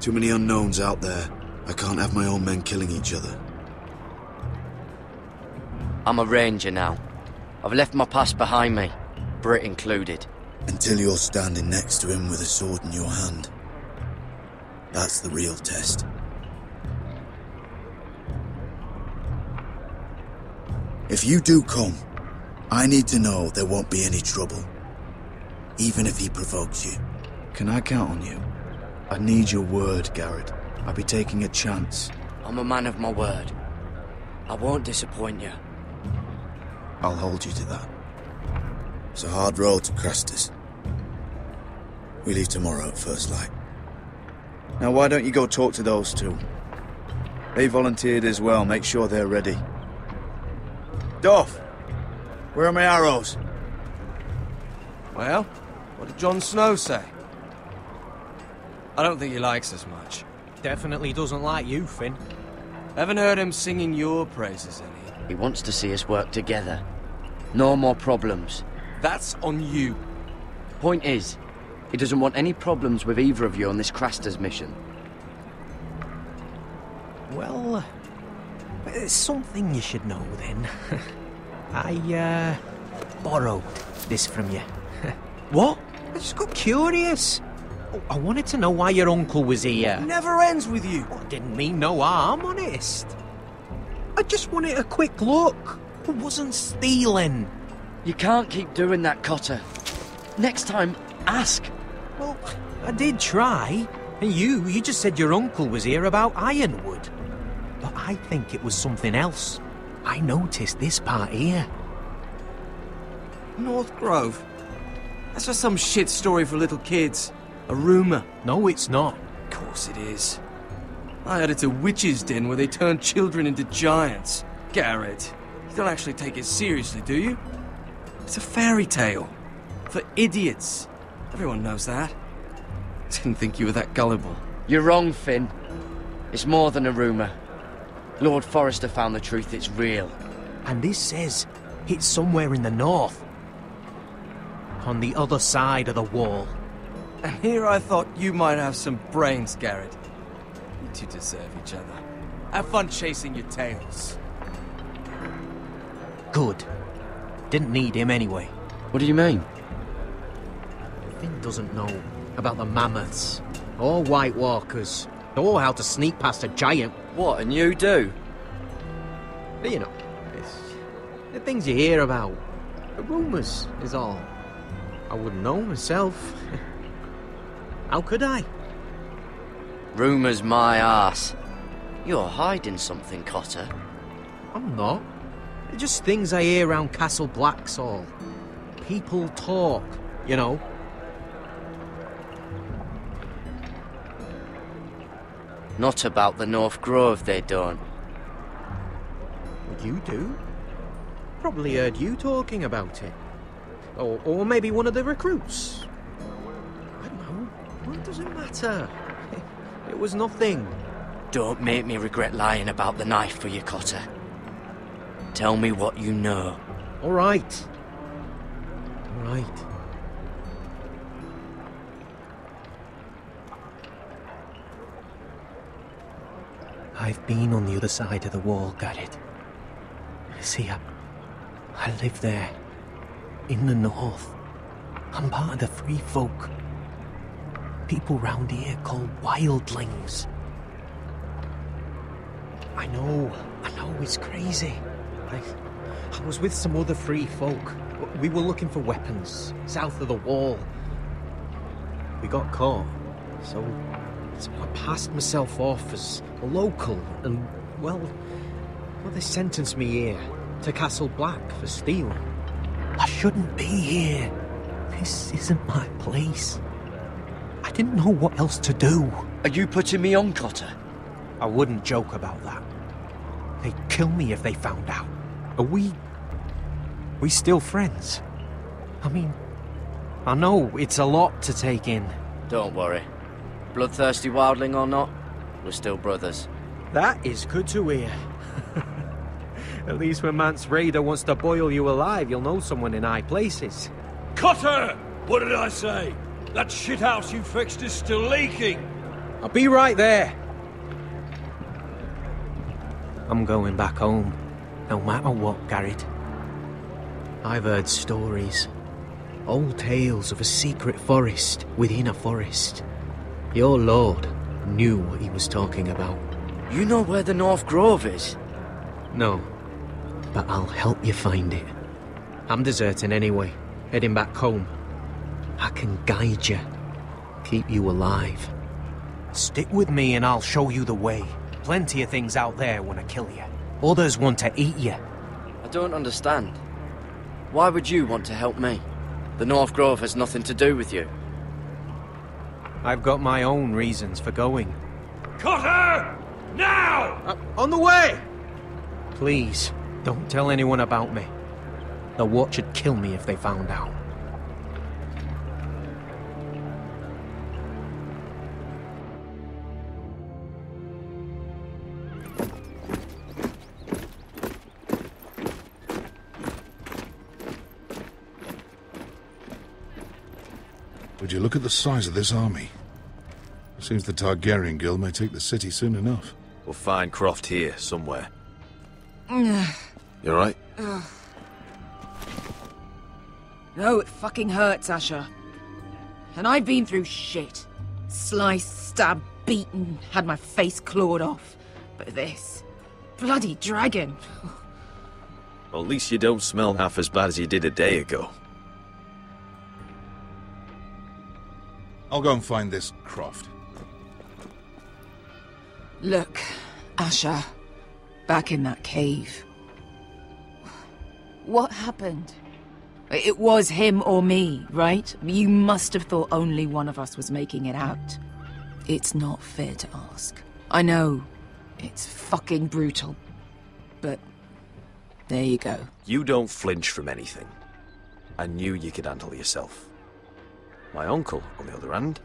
Too many unknowns out there. I can't have my own men killing each other. I'm a ranger now. I've left my past behind me, Britt included. Until you're standing next to him with a sword in your hand. That's the real test. If you do come, I need to know there won't be any trouble. Even if he provokes you. Can I count on you? I need your word, Garrett. I'll be taking a chance. I'm a man of my word. I won't disappoint you. I'll hold you to that. It's a hard road to Craster's. We leave tomorrow at first light. Now why don't you go talk to those two? They volunteered as well, make sure they're ready. Duff! Where are my arrows? Well, what did Jon Snow say? I don't think he likes us much. Definitely doesn't like you, Finn. Haven't heard him singing your praises any. He wants to see us work together. No more problems. That's on you. Point is, he doesn't want any problems with either of you on this Craster's mission. Well, there's something you should know then. I, borrowed this from you. What? I just got curious. I wanted to know why your uncle was here. Never ends with you. I didn't mean no harm, honest. I just wanted a quick look. I wasn't stealing. You can't keep doing that, Cotter. Next time, ask. Well, I did try. And you just said your uncle was here about Ironwood. But I think it was something else. I noticed this part here. North Grove? That's just some shit story for little kids. A rumour. No, it's not. Of course it is. I heard it's a witch's den where they turn children into giants. Garrett, you don't actually take it seriously, do you? It's a fairy tale. For idiots. Everyone knows that. Didn't think you were that gullible. You're wrong, Finn. It's more than a rumour. Lord Forrester found the truth, it's real. And this says it's somewhere in the north. On the other side of the wall. And here I thought you might have some brains, Garrett. You two deserve each other. Have fun chasing your tails. Good. Didn't need him anyway. What do you mean? Finn doesn't know about the mammoths, or White Walkers, or how to sneak past a giant. What, and you do? You know, it's the things you hear about. The rumours is all. I wouldn't know myself. How could I? Rumours my arse. You're hiding something, Cotter. I'm not. They're just things I hear around Castle Blacksall. People talk, you know. Not about the North Grove, they don't. You do? Probably heard you talking about it. Or maybe one of the recruits. I don't know. Well, it doesn't matter. It was nothing. Don't make me regret lying about the knife for you, Cotter. Tell me what you know. All right. All right. I've been on the other side of the wall, Garrett. See, I live there, in the north. I'm part of the free folk. People round here called wildlings. I know, it's crazy. I was with some other free folk. We were looking for weapons, south of the wall. We got caught, so I passed myself off as a local, and, well, they sentenced me here, to Castle Black, for stealing. I shouldn't be here. This isn't my place. I didn't know what else to do. Are you putting me on, Cotter? I wouldn't joke about that. They'd kill me if they found out. Are we still friends? I mean, I know it's a lot to take in. Don't worry. Bloodthirsty wildling or not, we're still brothers. That is good to hear. At least when Mance Raider wants to boil you alive, you'll know someone in high places. Cotter! What did I say? That shithouse you fixed is still leaking. I'll be right there. I'm going back home, no matter what, Garrett. I've heard stories. Old tales of a secret forest within a forest. Your lord knew what he was talking about. You know where the North Grove is? No, but I'll help you find it. I'm deserting anyway, heading back home. I can guide you, keep you alive. Stick with me and I'll show you the way. Plenty of things out there want to kill you. Others want to eat you. I don't understand. Why would you want to help me? The North Grove has nothing to do with you. I've got my own reasons for going. Cotter! Now! On the way! Please, don't tell anyone about me. The Watch would kill me if they found out. Would you look at the size of this army? Seems the Targaryen Guild may take the city soon enough. We'll find Croft here, somewhere. You alright? No, it fucking hurts, Asher. And I've been through shit. Sliced, stabbed, beaten, had my face clawed off. But this... bloody dragon. Well, at least you don't smell half as bad as you did a day ago. I'll go and find this Croft. Look, Asher. Back in that cave. What happened? It was him or me, right? You must have thought only one of us was making it out. It's not fair to ask. I know. It's fucking brutal. But... there you go. You don't flinch from anything. I knew you could handle yourself. My uncle, on the other hand...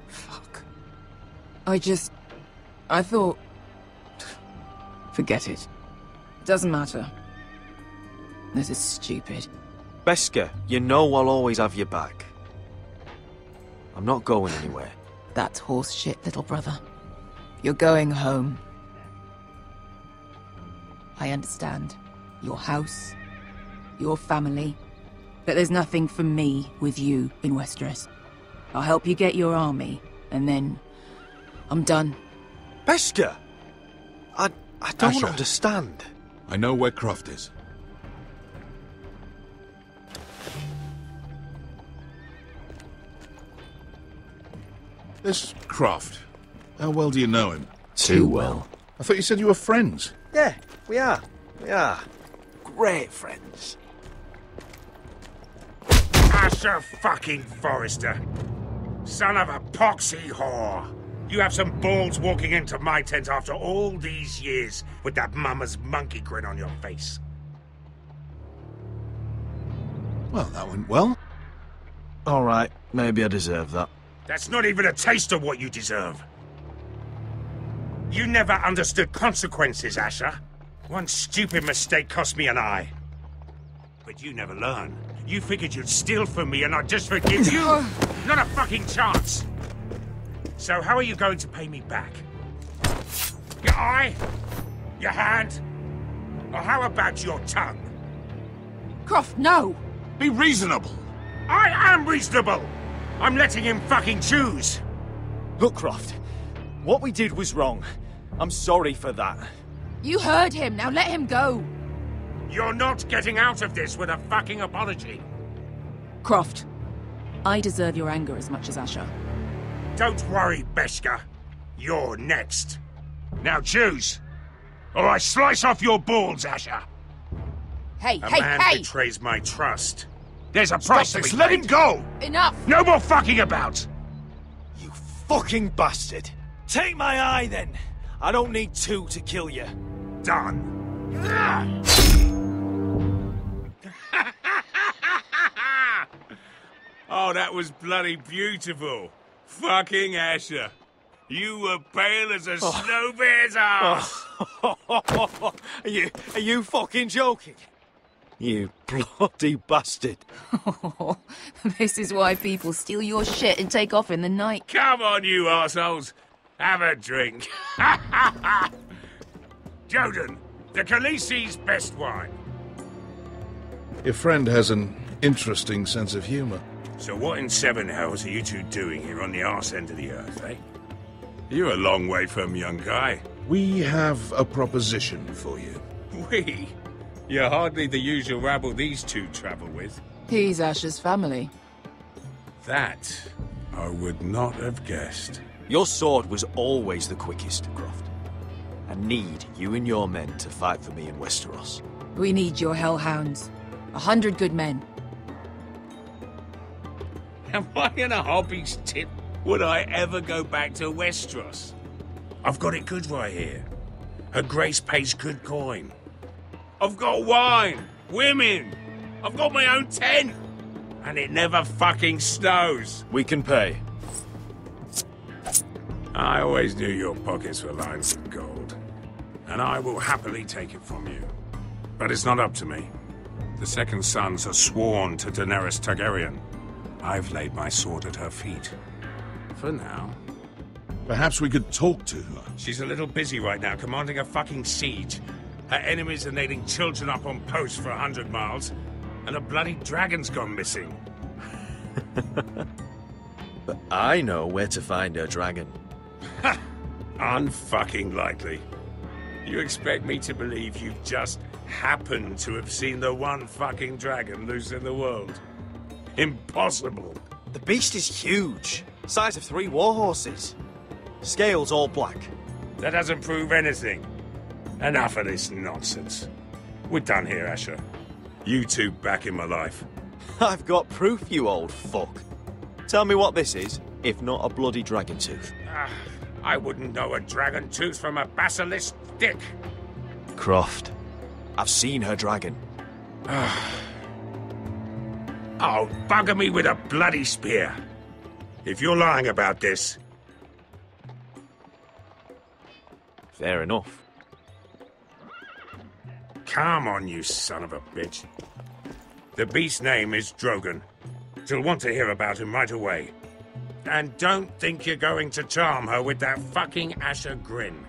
Fuck. I thought... Forget it. Doesn't matter. This is stupid. Beskha, you know I'll always have your back. I'm not going anywhere. That's horse shit, little brother. You're going home. I understand. Your house, your family. But there's nothing for me with you in Westeros. I'll help you get your army, and then... I'm done. Beskha! I don't Asher. understand. I know where Croft is. This Croft, how well do you know him? Too well. I thought you said you were friends. Yeah, we are. We are. Great friends. Asher fucking Forrester. Son of a poxy whore. You have some balls walking into my tent after all these years with that mama's monkey grin on your face. Well, that went well. All right, maybe I deserve that. That's not even a taste of what you deserve. You never understood consequences, Asher. One stupid mistake cost me an eye. But you never learn. You figured you'd steal from me and I'd just forgive you? Not a fucking chance! So how are you going to pay me back? Your eye? Your hand? Or how about your tongue? Croft, no! Be reasonable! I am reasonable! I'm letting him fucking choose! Look, Croft, what we did was wrong. I'm sorry for that. You heard him, now let him go! You're not getting out of this with a fucking apology. Croft, I deserve your anger as much as Asher. Don't worry, Beshka. You're next. Now choose, or I slice off your balls, Asher. Hey, A hey, man hey! betrays my trust. There's a price to be Let him paid. go! Enough! No more fucking about! Fucking bastard! Take my eye, then! I don't need two to kill you. Done. Oh, that was bloody beautiful. Fucking Asher. You were pale as a snow bear's ass. Are you fucking joking? You bloody bastard. This is why people steal your shit and take off in the night. Come on, you arseholes. Have a drink. Joden, the Khaleesi's best wine. Your friend has an interesting sense of humor. So what in seven hells are you two doing here on the arse end of the earth, eh? You're a long way from, young guy. We have a proposition for you. We? You're hardly the usual rabble these two travel with. He's Asher's family. That I would not have guessed. Your sword was always the quickest, Croft. I need you and your men to fight for me in Westeros. We need your hellhounds. 100 good men. Am I in a hobby's tip? Would I ever go back to Westeros? I've got it good right here. Her Grace pays good coin. I've got wine, women. I've got my own tent. And it never fucking snows. We can pay. I always knew your pockets were lined with gold. And I will happily take it from you. But it's not up to me. The second sons are sworn to Daenerys Targaryen. I've laid my sword at her feet. For now. Perhaps we could talk to her. She's a little busy right now, commanding a fucking siege. Her enemies are nailing children up on posts for 100 miles, and a bloody dragon's gone missing. But I know where to find her dragon. Ha! Unfucking likely. You expect me to believe you've just happened to have seen the one fucking dragon loose in the world? Impossible. The beast is huge. Size of 3 warhorses. Scales all black. That doesn't prove anything. Enough of this nonsense. We're done here, Asher. You two back in my life. I've got proof, you old fuck. Tell me what this is, if not a bloody dragon tooth. I wouldn't know a dragon tooth from a basilisk dick. Croft, I've seen her dragon. Oh, bugger me with a bloody spear. If you're lying about this... Fair enough. Come on, you son of a bitch. The beast's name is Drogon. She'll want to hear about him right away. And don't think you're going to charm her with that fucking Asher grin.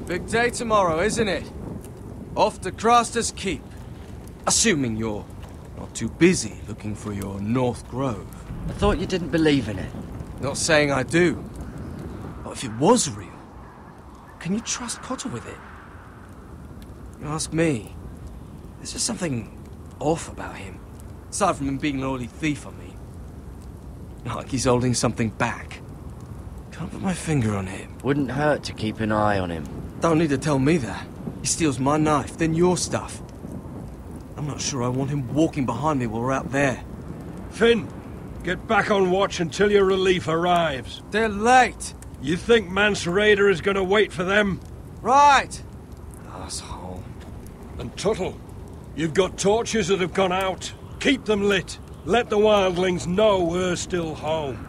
Big day tomorrow, isn't it? Off to Craster's Keep. Assuming you're not too busy looking for your North Grove. I thought you didn't believe in it. Not saying I do. But if it was real, can you trust Cotter with it? You ask me. There's just something off about him. Aside from him being an oily thief, I mean. Like he's holding something back. Can't put my finger on it. Wouldn't hurt to keep an eye on him. Don't need to tell me that. He steals my knife, then your stuff. I'm not sure I want him walking behind me while we're out there. Finn, get back on watch until your relief arrives. They're late. You think Mance Raider is going to wait for them? Right. Asshole. And Tuttle, you've got torches that have gone out. Keep them lit. Let the wildlings know we're still home.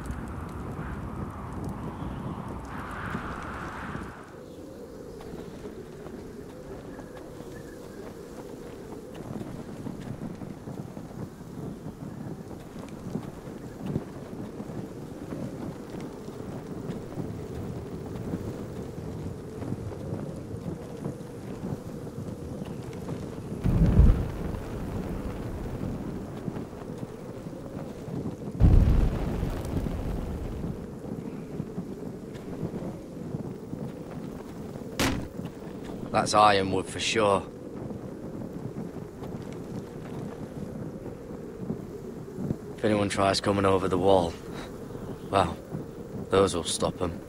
That's ironwood for sure. If anyone tries coming over the wall, well, those will stop them.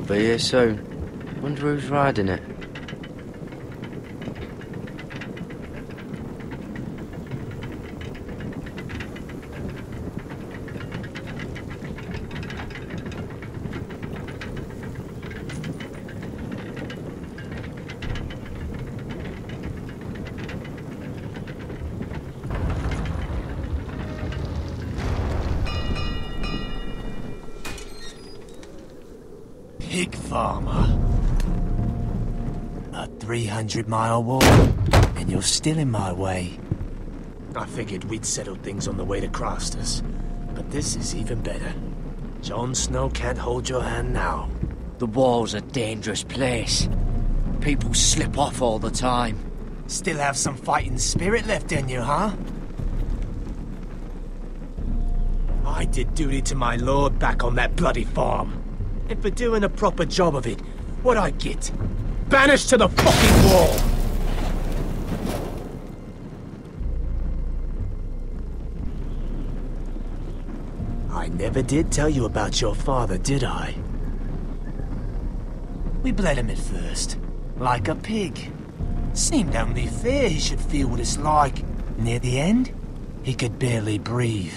Be here soon. Wonder who's riding it. Pig farmer. A 300-mile walk, and you're still in my way. I figured we'd settled things on the way to Crasters, but this is even better. Jon Snow can't hold your hand now. The wall's a dangerous place. People slip off all the time. Still have some fighting spirit left in you, huh? I did duty to my lord back on that bloody farm. And for doing a proper job of it, what'd I get? Banished to the fucking wall! I never did tell you about your father, did I? We bled him at first, like a pig. Seemed only fair he should feel what it's like. Near the end, he could barely breathe.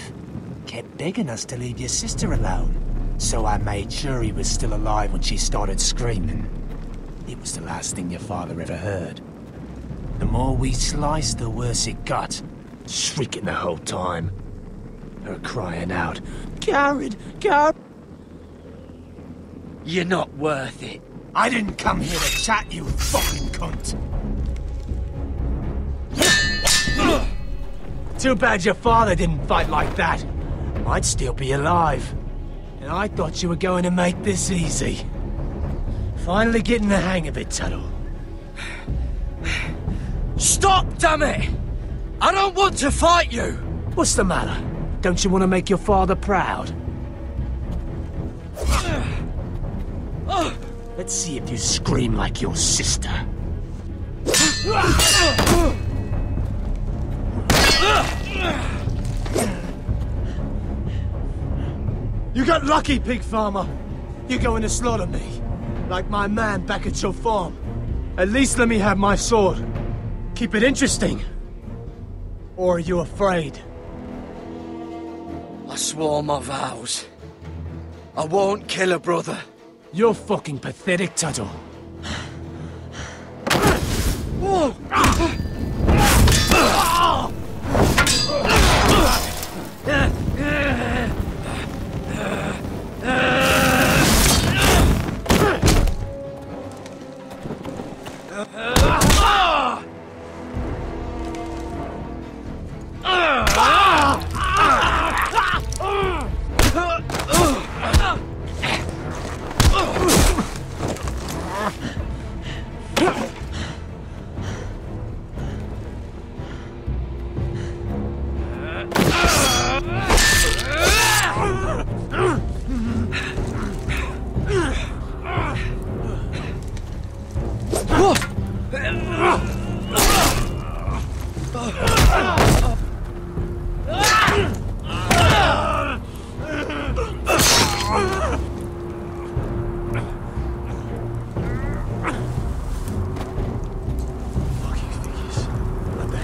Kept begging us to leave your sister alone. So I made sure he was still alive when she started screaming. It was the last thing your father ever heard. The more we sliced, the worse it got. Shrieking the whole time. Her crying out, "Garrett, Garrett!" You're not worth it. I didn't come here to chat, you fucking cunt. Too bad your father didn't fight like that. I'd still be alive. And I thought you were going to make this easy. Finally getting the hang of it, Tuttle. Stop, damn it! I don't want to fight you! What's the matter? Don't you want to make your father proud? Let's see if you scream like your sister. You got lucky, pig farmer. You're going to slaughter me, like my man back at your farm. At least let me have my sword. Keep it interesting. Or are you afraid? I swore my vows. I won't kill a brother. You're fucking pathetic, Tuttle. Whoa!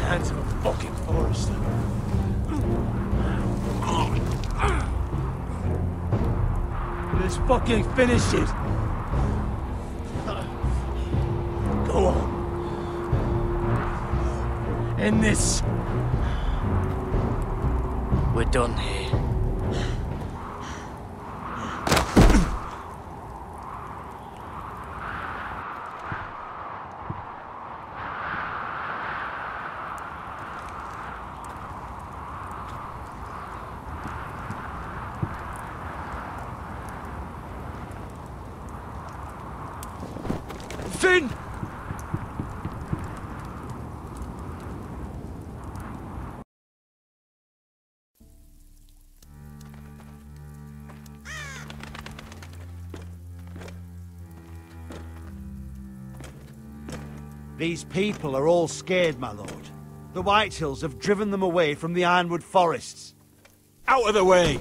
hands of a fucking forester. Let's fucking finish it. Go on. End this. We're done here. Finn! These people are all scared, my lord. The Whitehills have driven them away from the Ironwood forests. Out of the way!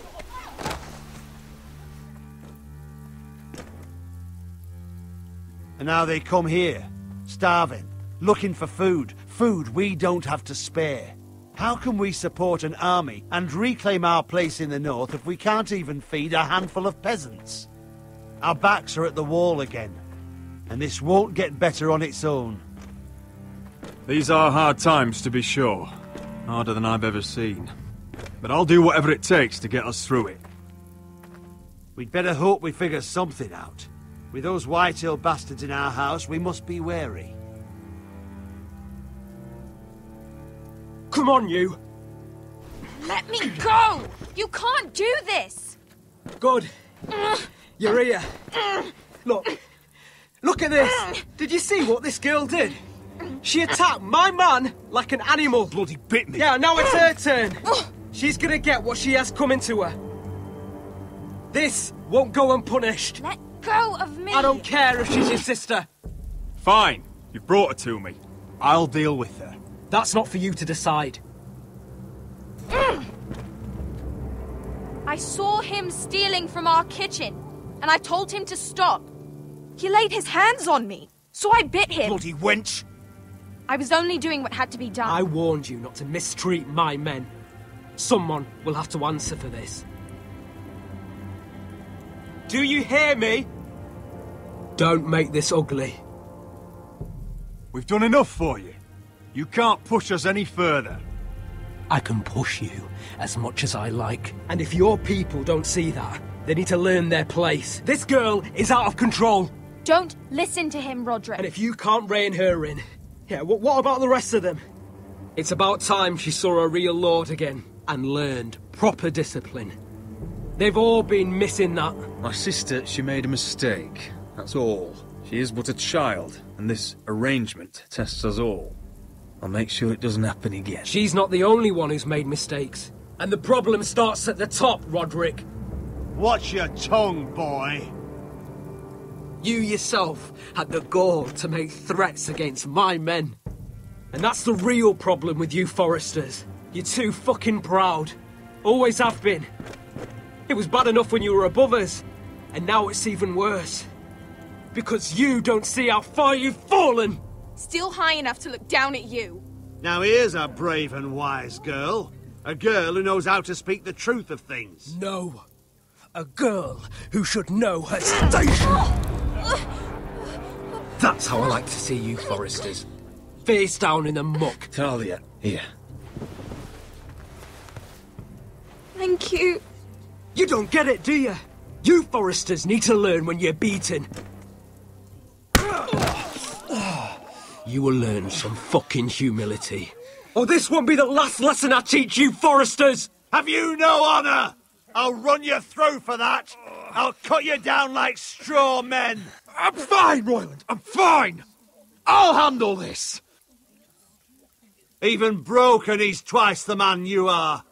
And now they come here, starving, looking for food. Food we don't have to spare. How can we support an army and reclaim our place in the north if we can't even feed a handful of peasants? Our backs are at the wall again, and this won't get better on its own. These are hard times, to be sure. Harder than I've ever seen. But I'll do whatever it takes to get us through it. We'd better hope we figure something out. With those Whitehill bastards in our house, we must be wary. Come on, you! Let me go! You can't do this! Good. You're here. Look. Look at this! Did you see what this girl did? She attacked my man like an animal. Bloody bit me. Yeah, now it's her turn. She's gonna get what she has coming to her. This won't go unpunished. Let go of me! I don't care if she's your sister. Fine. You've brought her to me. I'll deal with her. That's not for you to decide. I saw him stealing from our kitchen, and I told him to stop. He laid his hands on me, so I bit him. Bloody wench! I was only doing what had to be done. I warned you not to mistreat my men. Someone will have to answer for this. Do you hear me? Don't make this ugly. We've done enough for you. You can't push us any further. I can push you as much as I like. And if your people don't see that, they need to learn their place. This girl is out of control. Don't listen to him, Roderick. And if you can't rein her in, yeah, what about the rest of them? It's about time she saw a real lord again and learned proper discipline. They've all been missing that. My sister, she made a mistake. That's all. She is but a child, and this arrangement tests us all. I'll make sure it doesn't happen again. She's not the only one who's made mistakes. And the problem starts at the top, Roderick. Watch your tongue, boy. You yourself had the gall to make threats against my men. And that's the real problem with you Foresters. You're too fucking proud. Always have been. It was bad enough when you were above us, and now it's even worse. Because you don't see how far you've fallen! Still high enough to look down at you. Now here's a brave and wise girl. A girl who knows how to speak the truth of things. No. A girl who should know her station. That's how I like to see you, Foresters. Face down in the muck. Talia, here. Thank you. You don't get it, do you? You Foresters need to learn when you're beaten. You will learn some fucking humility. Or this won't be the last lesson I teach you, Foresters! Have you no honor? I'll run you through for that. I'll cut you down like straw men. I'm fine, Royland. I'm fine. I'll handle this. Even broken, he's twice the man you are.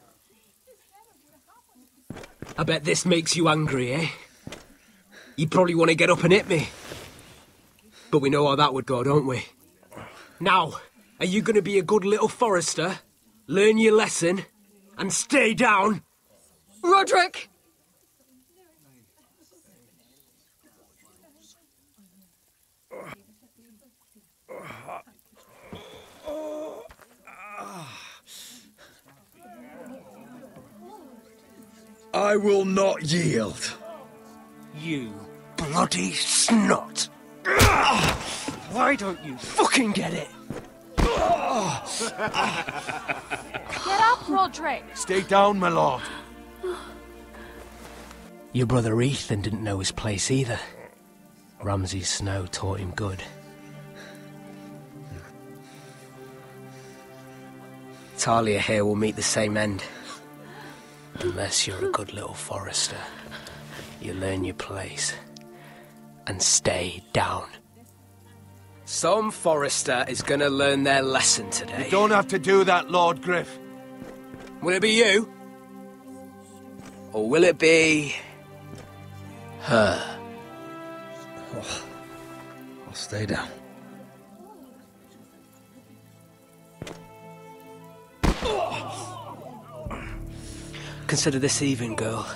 I bet this makes you angry, eh? You probably want to get up and hit me. But we know how that would go, don't we? Now, are you going to be a good little Forester, learn your lesson, and stay down? Roderick! I will not yield. You bloody snot! Why don't you fucking get it? Get up, Roderick! Stay down, my lord. Your brother Ethan didn't know his place either. Ramsay's snow taught him good. Talia here will meet the same end. Unless you're a good little forester. You learn your place. And stay down. Some forester is gonna learn their lesson today. You don't have to do that, Lord Griff. Will it be you? Or will it be... her? Oh, I'll stay down. Consider this even, girl.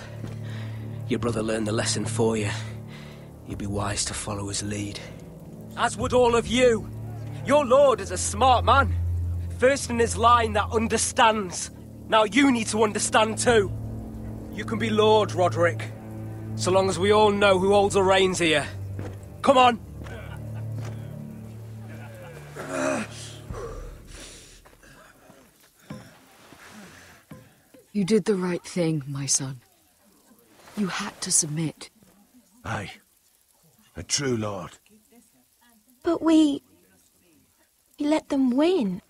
Your brother learned the lesson for you. You'd be wise to follow his lead. As would all of you. Your lord is a smart man. First in his line that understands. Now you need to understand too. You can be Lord, Roderick. So long as we all know who holds the reins here. Come on! You did the right thing, my son. You had to submit. Aye. A true lord. But we let them win.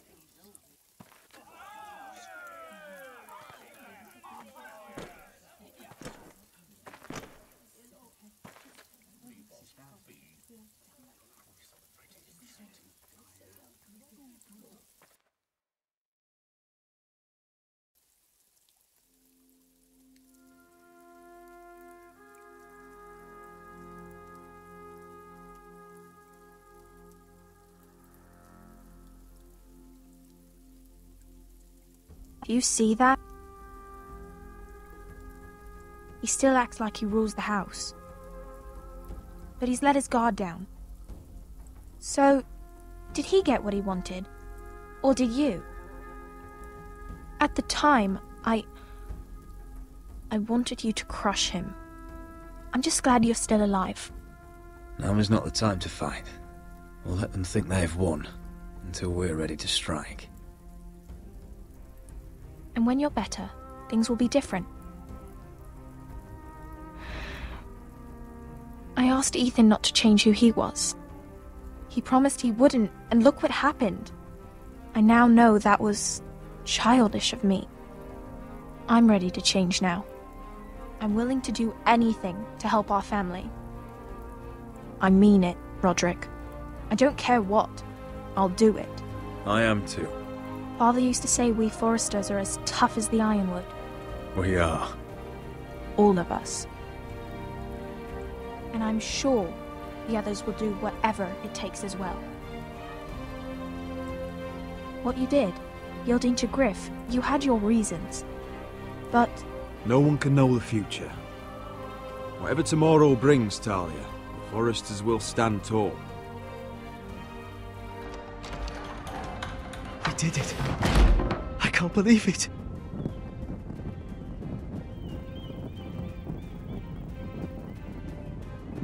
Do you see that? He still acts like he rules the house. But he's let his guard down. So, did he get what he wanted? Or did you? At the time, I wanted you to crush him. I'm just glad you're still alive. Now is not the time to fight. We'll let them think they have won, until we're ready to strike. And when you're better, things will be different. I asked Ethan not to change who he was. He promised he wouldn't, and look what happened. I now know that was childish of me. I'm ready to change now. I'm willing to do anything to help our family. I mean it, Roderick. I don't care what. I'll do it. I am too. Father used to say we foresters are as tough as the ironwood. We are. All of us. And I'm sure the others will do whatever it takes as well. What you did, yielding to Griff, you had your reasons. But... no one can know the future. Whatever tomorrow brings, Talia, the foresters will stand tall. I did it. I can't believe it.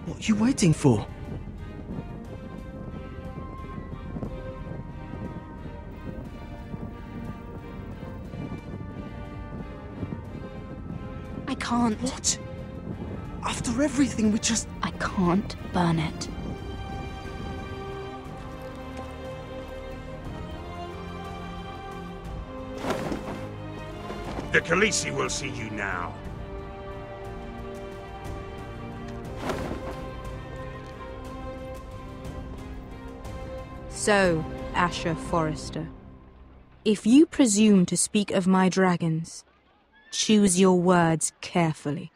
What are you waiting for? I can't. What? After everything we just... I can't burn it. The Khaleesi will see you now. So, Asher Forrester, if you presume to speak of my dragons, choose your words carefully.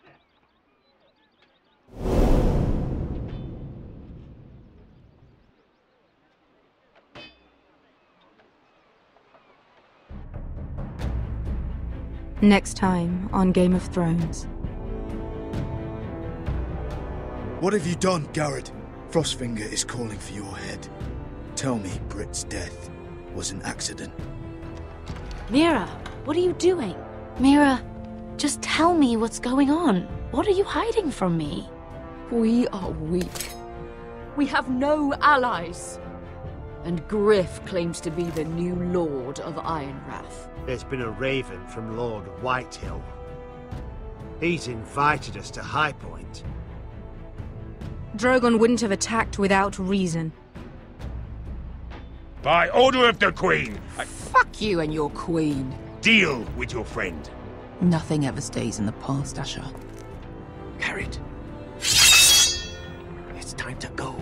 Next time on Game of Thrones. What have you done, Garrett? Frostfinger is calling for your head. Tell me Britt's death was an accident. Mira, what are you doing? Mira, Just tell me what's going on. What are you hiding from me? We are weak. We have no allies. And Griff claims to be the new Lord of Ironwrath. There's been a raven from Lord Whitehill. He's invited us to High Point. Drogon wouldn't have attacked without reason. By order of the Queen, Fuck you and your queen. deal with your friend. Nothing ever stays in the past, Asher. Garrett. It's time to go.